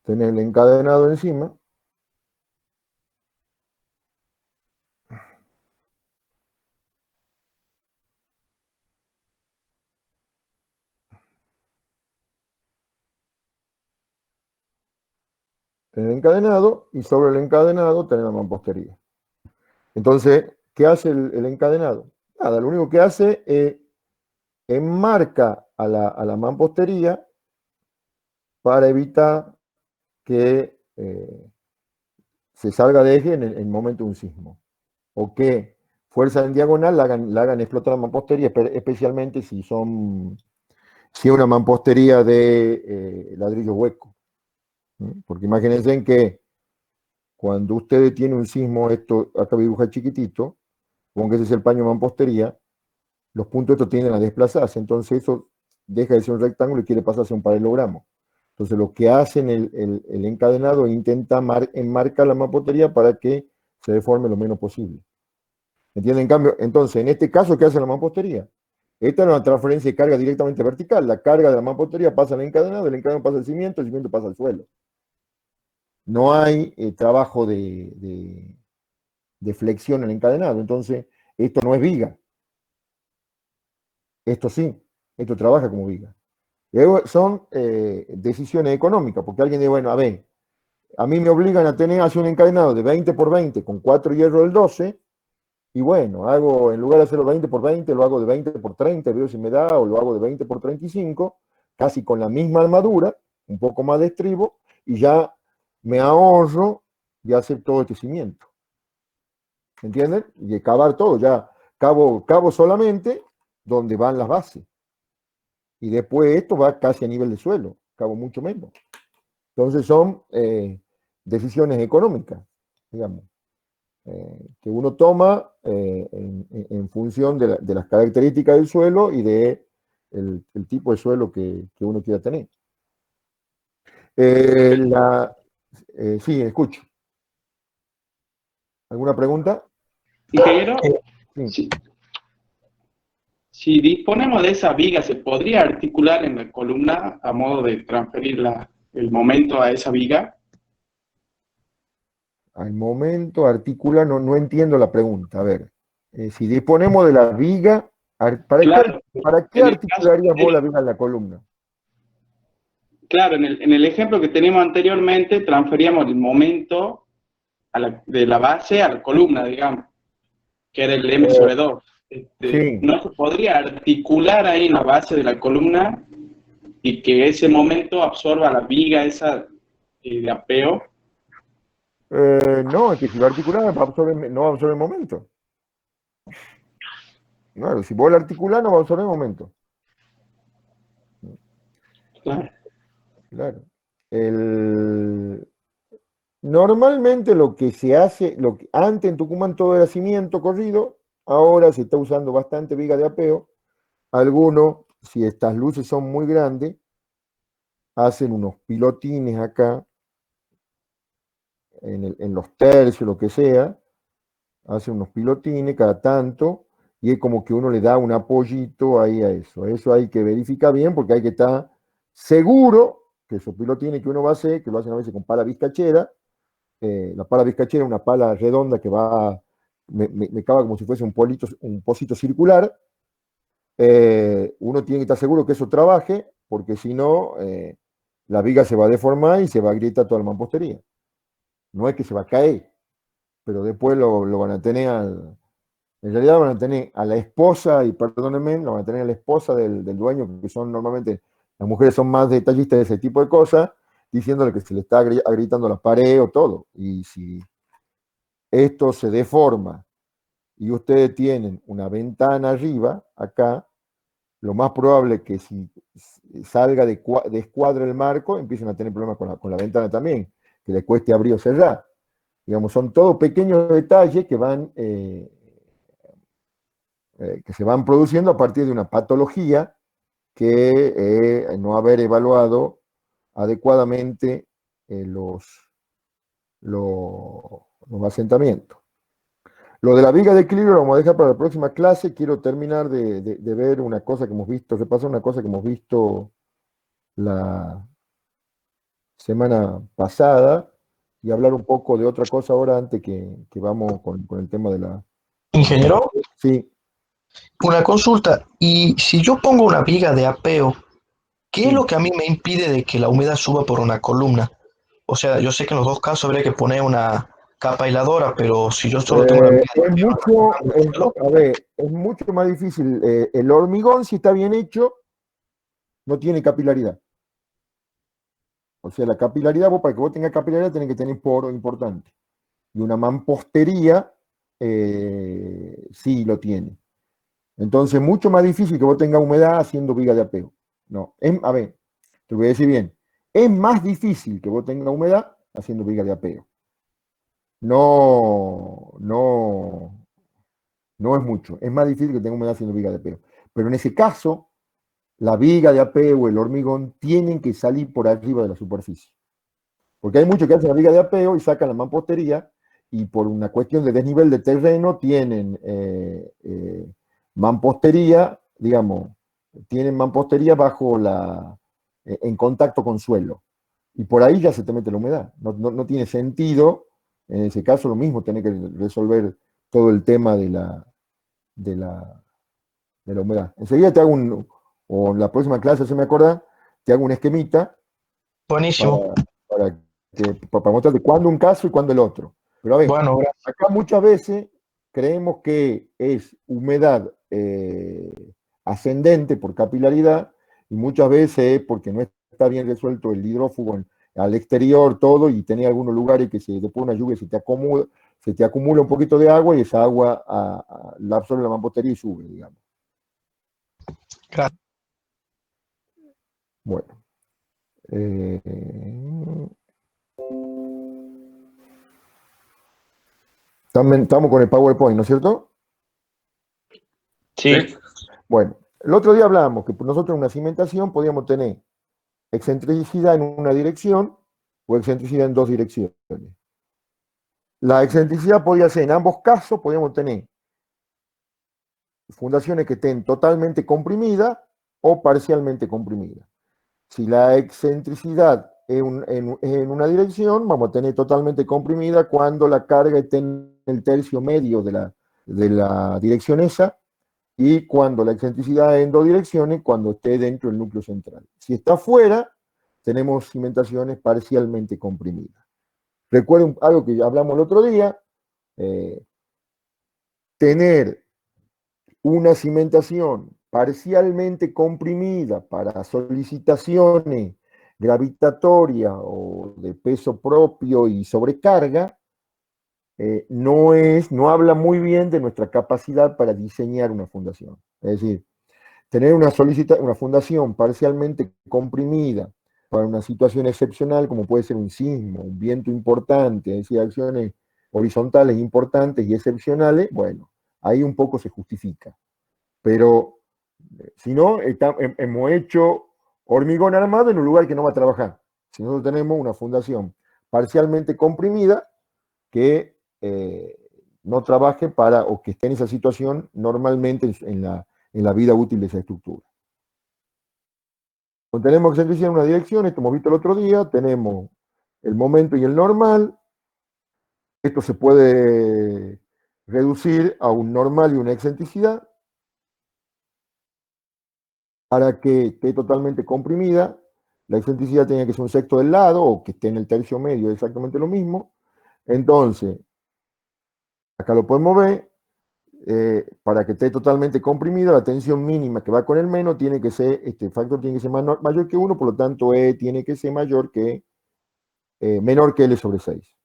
tenés el encadenado encima, tenés el encadenado y sobre el encadenado tenés la mampostería. Entonces, ¿qué hace el encadenado? Nada, lo único que hace es enmarca a la mampostería para evitar que se salga de eje en el momento de un sismo. O que fuerza en diagonal la hagan explotar la mampostería, especialmente si es una mampostería de ladrillo hueco. Porque imagínense en que cuando ustedes tienen un sismo, esto acá dibuja chiquitito, como que ese es el paño de mampostería, los puntos estos tienden a desplazarse, entonces eso deja de ser un rectángulo y quiere pasarse a un paralelogramo. Entonces lo que hacen el encadenado es intenta enmarcar la mampostería para que se deforme lo menos posible. ¿Entienden? En cambio, entonces, en este caso, ¿qué hace la mampostería? Esta es una transferencia de carga directamente vertical. La carga de la mampostería pasa al encadenado, el encadenado pasa al cimiento, el cimiento pasa al suelo. No hay trabajo de flexión en el encadenado. Entonces, esto no es viga. Esto sí, esto trabaja como viga. Son decisiones económicas, porque alguien dice, bueno, a ver, a mí me obligan a hacer un encadenado de 20 por 20 con 4 hierros del 12, y bueno, en lugar de hacerlo 20 por 20, lo hago de 20 por 30, veo si me da, o lo hago de 20 por 35, casi con la misma armadura, un poco más de estribo, y ya me ahorro de hacer todo este cimiento. ¿Entienden? Y de cavar todo, ya cavo solamente donde van las bases. Y después esto va casi a nivel de suelo, cabo mucho menos. Entonces son decisiones económicas, digamos, que uno toma en función de las características del suelo y de el tipo de suelo que uno quiera tener. Sí, escucho. ¿Alguna pregunta? Ingeniero, Sí. si disponemos de esa viga, ¿se podría articular en la columna a modo de transferir el momento a esa viga? Al momento articula, no entiendo la pregunta. A ver, si disponemos de la viga, Claro, ¿para qué articularías vos la viga en la columna? Claro, en el ejemplo que teníamos anteriormente, transferíamos el momento de la base a la columna, digamos, que era el M sobre 2. Sí. ¿No se podría articular ahí en la base de la columna y que ese momento absorba la viga esa de apeo? No, es que si lo articulás no va a absorber el momento. Claro, si vos lo articulás no va a absorber el momento. Claro. Normalmente lo que se hace, antes en Tucumán todo era cimiento corrido, ahora se está usando bastante viga de apeo. Algunos, si estas luces son muy grandes, hacen unos pilotines acá, en los tercios, lo que sea, hacen unos pilotines cada tanto, y es como que uno le da un apoyito ahí a eso. Eso hay que verificar bien porque hay que estar seguro que esos pilotines que uno va a hacer, que lo hacen a veces con pala vizcachera, la pala vizcachera es una pala redonda que me cava como si fuese un pocito circular. Uno tiene que estar seguro que eso trabaje, porque si no, la viga se va a deformar y se va a agrietar toda la mampostería. No es que se va a caer, pero después lo van a tener en realidad van a tener a la esposa, y perdónenme, lo van a tener a la esposa del dueño, que son normalmente, las mujeres son más detallistas de ese tipo de cosas, diciéndole que se le está agrietando la pared o todo. Y si esto se deforma y ustedes tienen una ventana arriba, acá, lo más probable es que si salga de escuadra el marco, empiecen a tener problemas con la ventana también, que le cueste abrir o cerrar. Digamos, son todos pequeños detalles que se van produciendo a partir de una patología que no haber evaluado adecuadamente los asentamientos. Lo de la viga de equilibrio lo vamos a dejar para la próxima clase. Quiero terminar de ver una cosa que hemos visto, repasar una cosa que hemos visto la semana pasada y hablar un poco de otra cosa ahora antes que vamos con el tema de la... Ingeniero, Sí. una consulta. Y si yo pongo una viga de apeo, ¿qué es lo que a mí me impide de que la humedad suba por una columna? O sea, yo sé que en los dos casos habría que poner una capa aisladora, pero si yo solo tengo una viga de apeo, es mucho más difícil. El hormigón, si está bien hecho, no tiene capilaridad. O sea, la capilaridad, para que vos tengas capilaridad, tenés que tener poro importante. Y una mampostería sí lo tiene. Entonces, mucho más difícil que vos tengas humedad haciendo viga de apeo. No, a ver, te voy a decir bien. Es más difícil que vos tengas humedad haciendo viga de apeo. No es mucho. Es más difícil que tenga humedad haciendo viga de apeo. Pero en ese caso, la viga de apeo o el hormigón tienen que salir por arriba de la superficie. Porque hay muchos que hacen la viga de apeo y sacan la mampostería y por una cuestión de desnivel de terreno tienen mampostería, digamos, tienen mampostería en contacto con suelo. Y por ahí ya se te mete la humedad. No tiene sentido, en ese caso lo mismo, tener que resolver todo el tema de la humedad. Enseguida te hago o en la próxima clase, se me acuerda, te hago un esquemita. Buenísimo. Para mostrarte cuándo un caso y cuándo el otro. Pero a ver, bueno, acá muchas veces creemos que es humedad ascendente por capilaridad y muchas veces es porque no está bien resuelto el hidrófugo al exterior, todo, y tenés algunos lugares que después de una lluvia se te acumula un poquito de agua y esa agua la absorbe la mampostería y sube, digamos. Gracias. Bueno. Estamos con el PowerPoint, ¿no es cierto? Sí. Bueno, el otro día hablábamos que nosotros en una cimentación podíamos tener excentricidad en una dirección o excentricidad en dos direcciones. La excentricidad podía ser, en ambos casos, podíamos tener fundaciones que estén totalmente comprimidas o parcialmente comprimidas. Si la excentricidad es en una dirección, vamos a tener totalmente comprimida cuando la carga esté en el tercio medio de la dirección esa, y cuando la excentricidad es en dos direcciones, cuando esté dentro del núcleo central. Si está fuera, tenemos cimentaciones parcialmente comprimidas. Recuerden algo que hablamos el otro día, tener una cimentación parcialmente comprimida para solicitaciones gravitatorias o de peso propio y sobrecarga, no habla muy bien de nuestra capacidad para diseñar una fundación. Es decir, tener una fundación parcialmente comprimida para una situación excepcional, como puede ser un sismo, un viento importante, es decir, acciones horizontales importantes y excepcionales, bueno, ahí un poco se justifica. Pero si no, hemos hecho hormigón armado en un lugar que no va a trabajar. Si nosotros tenemos una fundación parcialmente comprimida que no trabaje o que esté en esa situación normalmente en la vida útil de esa estructura. Cuando tenemos excentricidad en una dirección, esto hemos visto el otro día, tenemos el momento y el normal. Esto se puede reducir a un normal y una excentricidad. Para que esté totalmente comprimida, la excentricidad tiene que ser un sexto del lado o que esté en el tercio medio, exactamente lo mismo. Entonces, acá lo podemos ver, para que esté totalmente comprimida, la tensión mínima que va con el menos tiene que ser, este factor tiene que ser mayor que 1, por lo tanto E tiene que ser menor que L sobre 6.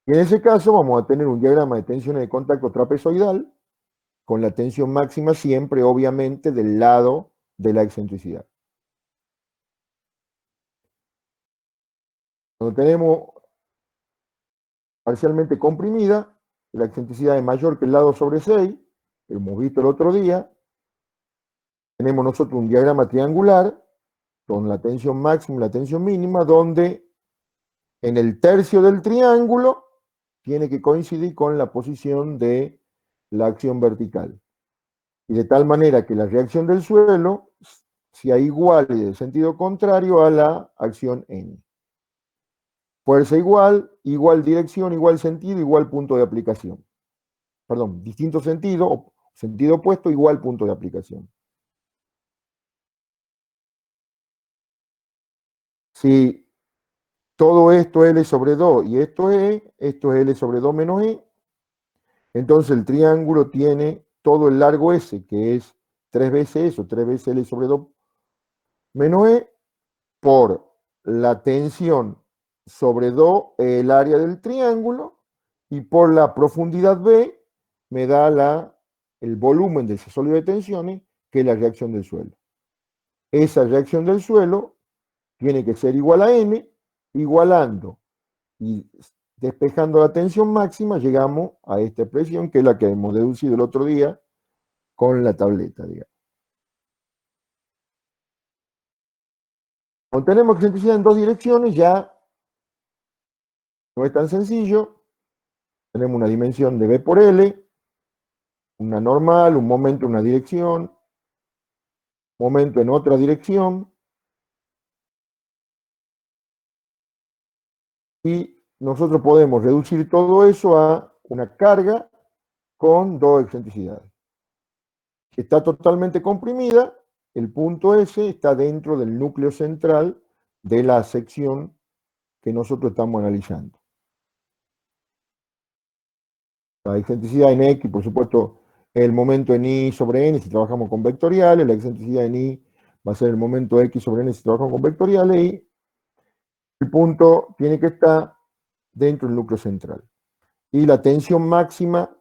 Y en ese caso vamos a tener un diagrama de tensiones de contacto trapezoidal, con la tensión máxima siempre, obviamente, del lado de la excentricidad. Cuando tenemos parcialmente comprimida, la excentricidad es mayor que el lado sobre 6, que hemos visto el otro día, tenemos nosotros un diagrama triangular con la tensión máxima y la tensión mínima, donde en el tercio del triángulo tiene que coincidir con la posición de la acción vertical. Y de tal manera que la reacción del suelo sea igual y de sentido contrario a la acción N. Fuerza igual, igual dirección, igual sentido, igual punto de aplicación. Perdón, distinto sentido, sentido opuesto, igual punto de aplicación. Si todo esto es L sobre 2 y esto es L sobre 2 menos E, entonces el triángulo tiene todo el largo S, que es 3 veces eso, 3 veces L sobre 2 menos E, por la tensión sobre 2, el área del triángulo, y por la profundidad B, me da el volumen de ese sólido de tensiones, que es la reacción del suelo. Esa reacción del suelo tiene que ser igual a N, igualando y despejando la tensión máxima, llegamos a esta expresión, que es la que hemos deducido el otro día con la tableta, digamos. Cuando tenemos excentricidad en dos direcciones, ya no es tan sencillo. Tenemos una dimensión de B por L, una normal, un momento en una dirección, momento en otra dirección, y nosotros podemos reducir todo eso a una carga con dos excentricidades. Está totalmente comprimida, el punto S está dentro del núcleo central de la sección que nosotros estamos analizando. La excentricidad en X, por supuesto, el momento en Y sobre N si trabajamos con vectoriales, la excentricidad en Y va a ser el momento X sobre N si trabajamos con vectoriales, y el punto tiene que estar dentro del núcleo central. Y la tensión máxima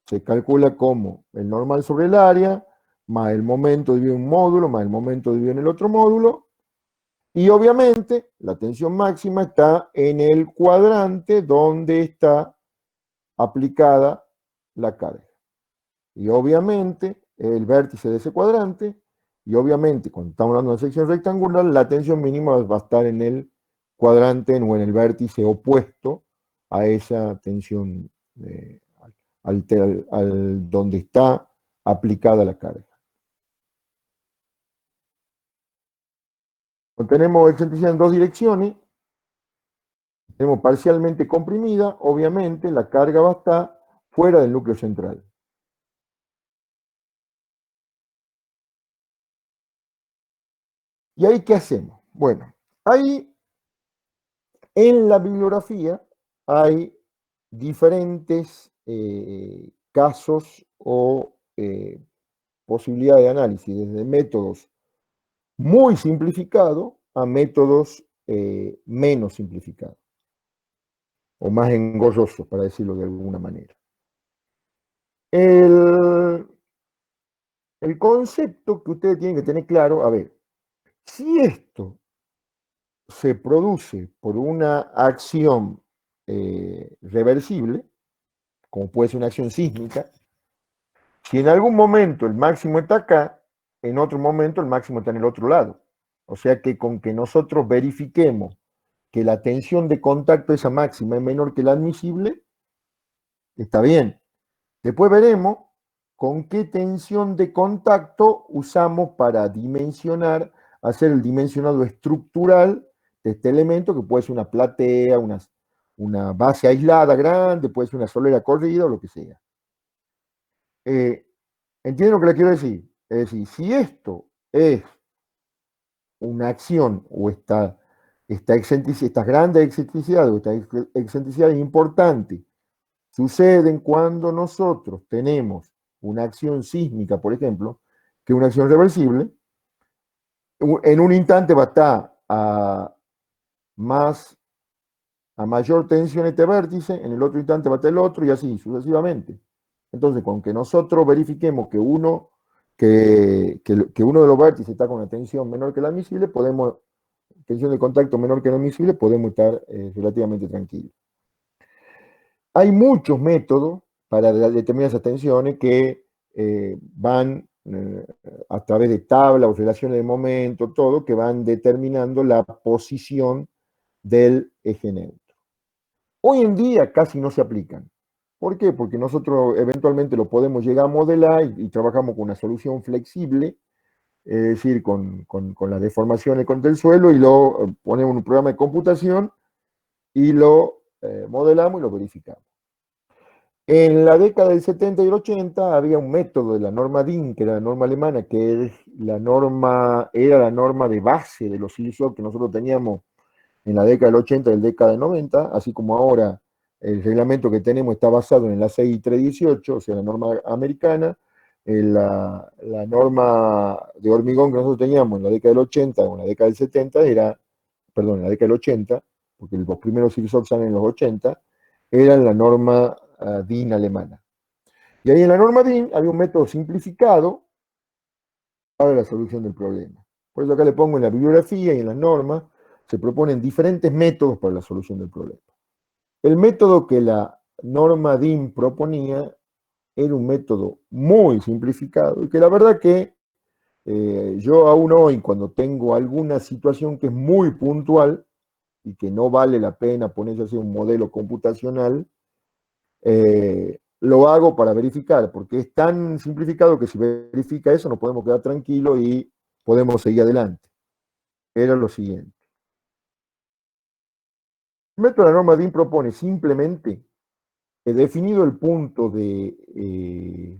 se calcula como el normal sobre el área, más el momento dividido en un módulo, más el momento dividido en el otro módulo, y obviamente la tensión máxima está en el cuadrante donde está aplicada la carga. Y obviamente el vértice de ese cuadrante, y obviamente cuando estamos hablando de una sección rectangular, la tensión mínima va a estar en el cuadrante o en el vértice opuesto a esa tensión al donde está aplicada la carga. Cuando tenemos excentricidad en dos direcciones, tenemos parcialmente comprimida, obviamente la carga va a estar fuera del núcleo central. ¿Y ahí qué hacemos? Bueno, ahí en la bibliografía hay diferentes casos o posibilidades de análisis, desde métodos muy simplificados a métodos menos simplificados, o más engorrosos, para decirlo de alguna manera. El concepto que ustedes tienen que tener claro, a ver, si esto se produce por una acción reversible, como puede ser una acción sísmica, si en algún momento el máximo está acá, en otro momento el máximo está en el otro lado. O sea que con que nosotros verifiquemos que la tensión de contacto de esa máxima es menor que la admisible, está bien. Después veremos con qué tensión de contacto usamos para dimensionar, hacer el dimensionado estructural de este elemento, que puede ser una platea, una base aislada grande, puede ser una solera corrida o lo que sea. ¿Entienden lo que le quiero decir? Es decir, si esto es una acción o estas grandes excentricidades o estas excentricidades importantes suceden cuando nosotros tenemos una acción sísmica, por ejemplo, que es una acción reversible, en un instante va a estar a mayor tensión este vértice, en el otro instante va a estar el otro, y así sucesivamente. Entonces, con que nosotros verifiquemos que uno de los vértices está con una tensión menor que la admisible, tensión de contacto menor que la admisible, podemos estar relativamente tranquilos. Hay muchos métodos para determinar esas tensiones que van a través de tablas o relaciones de momento, todo, que van determinando la posición del eje neutro. Hoy en día casi no se aplican. ¿Por qué? Porque nosotros eventualmente lo podemos llegar a modelar y trabajamos con una solución flexible, es decir, con las deformaciones contra el suelo, y lo ponemos en un programa de computación y lo modelamos y lo verificamos. En la década del 70 y el 80 había un método de la norma DIN, que era la norma alemana, que era la norma de base de los silicios que nosotros teníamos en la década del 80 y la década del 90, así como ahora el reglamento que tenemos está basado en la 6318, o sea, la norma americana. La norma de hormigón que nosotros teníamos en la década del 80 o en la década del 70 era, perdón, en la década del 80, porque los primeros silicios salen en los 80, eran la norma DIN alemana. Y ahí en la norma DIN había un método simplificado para la solución del problema. Por eso acá le pongo en la bibliografía y en las normas, se proponen diferentes métodos para la solución del problema. El método que la norma DIN proponía era un método muy simplificado y que la verdad que yo aún hoy, cuando tengo alguna situación que es muy puntual y que no vale la pena ponerse a hacer un modelo computacional, lo hago para verificar, porque es tan simplificado que si verifica eso nos podemos quedar tranquilos y podemos seguir adelante. Era lo siguiente. El método de la norma DIN propone simplemente que, definido el punto de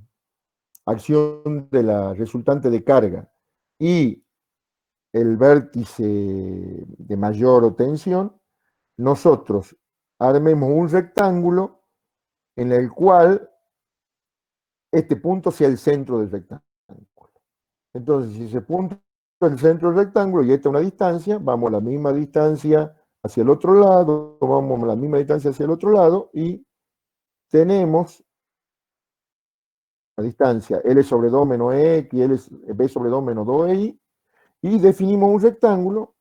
acción de la resultante de carga y el vértice de mayor tensión, nosotros armemos un rectángulo en el cual este punto sea el centro del rectángulo. Entonces, si ese punto es el centro del rectángulo y esta es una distancia, vamos a la misma distancia hacia el otro lado, vamos a la misma distancia hacia el otro lado y tenemos la distancia L sobre 2 menos X, L, B sobre 2 menos 2Y, y definimos un rectángulo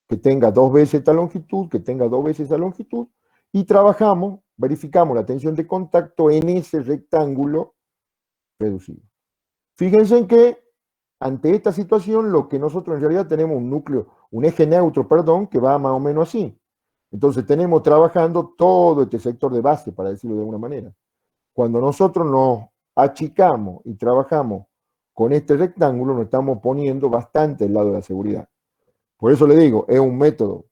que tenga 2 veces esta longitud, que tenga 2 veces esa longitud, y trabajamos, verificamos la tensión de contacto en ese rectángulo reducido. Fíjense en que ante esta situación lo que nosotros en realidad tenemos un núcleo, un eje neutro, perdón, que va más o menos así. Entonces tenemos trabajando todo este sector de base, para decirlo de alguna manera. Cuando nosotros nos achicamos y trabajamos con este rectángulo, nos estamos poniendo bastante al lado de la seguridad. Por eso le digo, es un método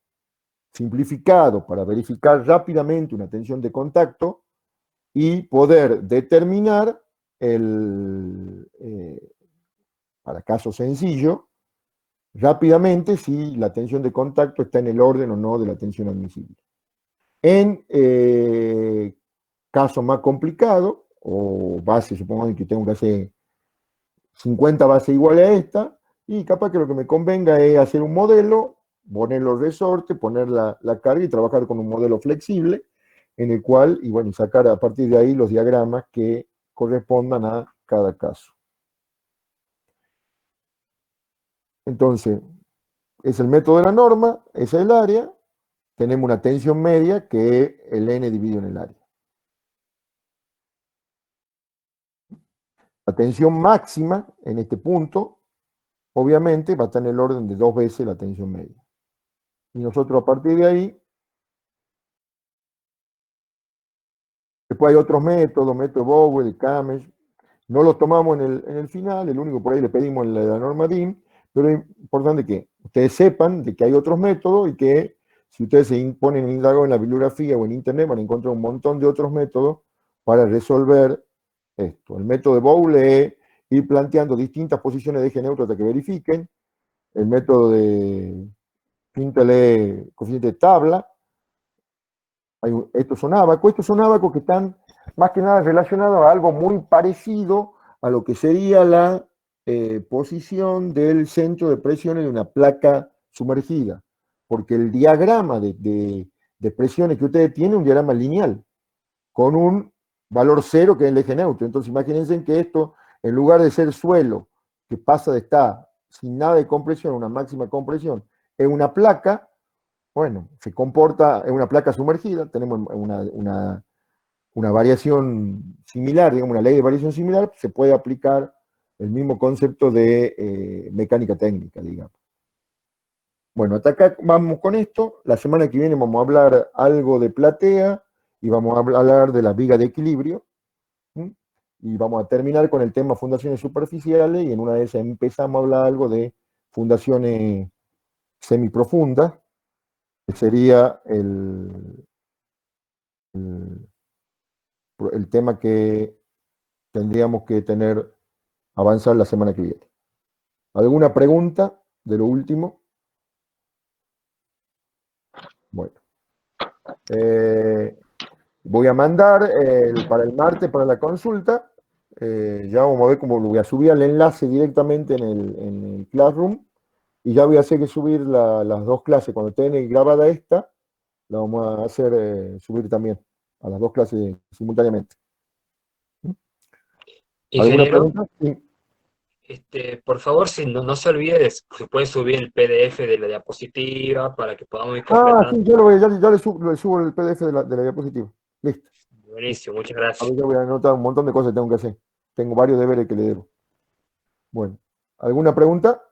simplificado para verificar rápidamente una tensión de contacto y poder determinar para caso sencillo, rápidamente si la tensión de contacto está en el orden o no de la tensión admisible. En caso más complicado, o base, supongamos que tengo que hacer 50 bases iguales a esta, y capaz que lo que me convenga es hacer un modelo, poner los resortes, poner la carga y trabajar con un modelo flexible, en el cual, y bueno, sacar a partir de ahí los diagramas que correspondan a cada caso. Entonces, es el método de la norma, esa es el área, tenemos una tensión media que es el N dividido en el área. La tensión máxima en este punto, obviamente, va a estar en el orden de 2 veces la tensión media. Y nosotros a partir de ahí, después hay otros métodos, método Bowen, de Kamesh, no los tomamos en el final, el único por ahí le pedimos en la norma DIN, pero es importante que ustedes sepan de que hay otros métodos y que si ustedes se ponen en indagar en la bibliografía o en internet van a encontrar un montón de otros métodos para resolver esto. El método de Bowle es ir planteando distintas posiciones de eje neutro hasta que verifiquen. El método de Pintel es coeficiente de tabla. Estos son ábacos que están más que nada relacionados a algo muy parecido a lo que sería la posición del centro de presiones de una placa sumergida, porque el diagrama de presiones que ustedes tienen es un diagrama lineal, con un valor cero que es el eje neutro. Entonces imagínense que esto, en lugar de ser suelo, que pasa de estar sin nada de compresión a una máxima compresión, es una placa, bueno, se comporta, es una placa sumergida, tenemos una variación similar, digamos, una ley de variación similar, se puede aplicar el mismo concepto de mecánica técnica, digamos. Bueno, hasta acá vamos con esto. La semana que viene vamos a hablar algo de platea y vamos a hablar de las vigas de equilibrio. Y vamos a terminar con el tema fundaciones superficiales y en una de esas empezamos a hablar algo de fundaciones semiprofundas, que sería el tema que tendríamos que avanzar la semana que viene. ¿Alguna pregunta de lo último? Bueno. Voy a mandar para el martes, para la consulta. Ya vamos a ver cómo lo voy a subir al enlace directamente en el Classroom. Y ya voy a hacer que subir las dos clases. Cuando estén grabada esta, la vamos a hacer subir también a las dos clases simultáneamente. ¿Alguna Ingeniero, pregunta? Sí. por favor, si no se olvide, se puede subir el PDF de la diapositiva para que podamos ir Sí, completando. ya le subo el PDF de la diapositiva. Listo. Buenísimo, muchas A gracias. ver, ya voy a anotar un montón de cosas que tengo que hacer. Tengo varios deberes que le debo. Bueno, ¿alguna pregunta?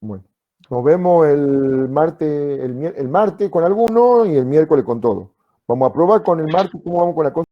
Bueno, nos vemos el martes con alguno y el miércoles con todo. Vamos a probar con el martes cómo vamos con la cosa.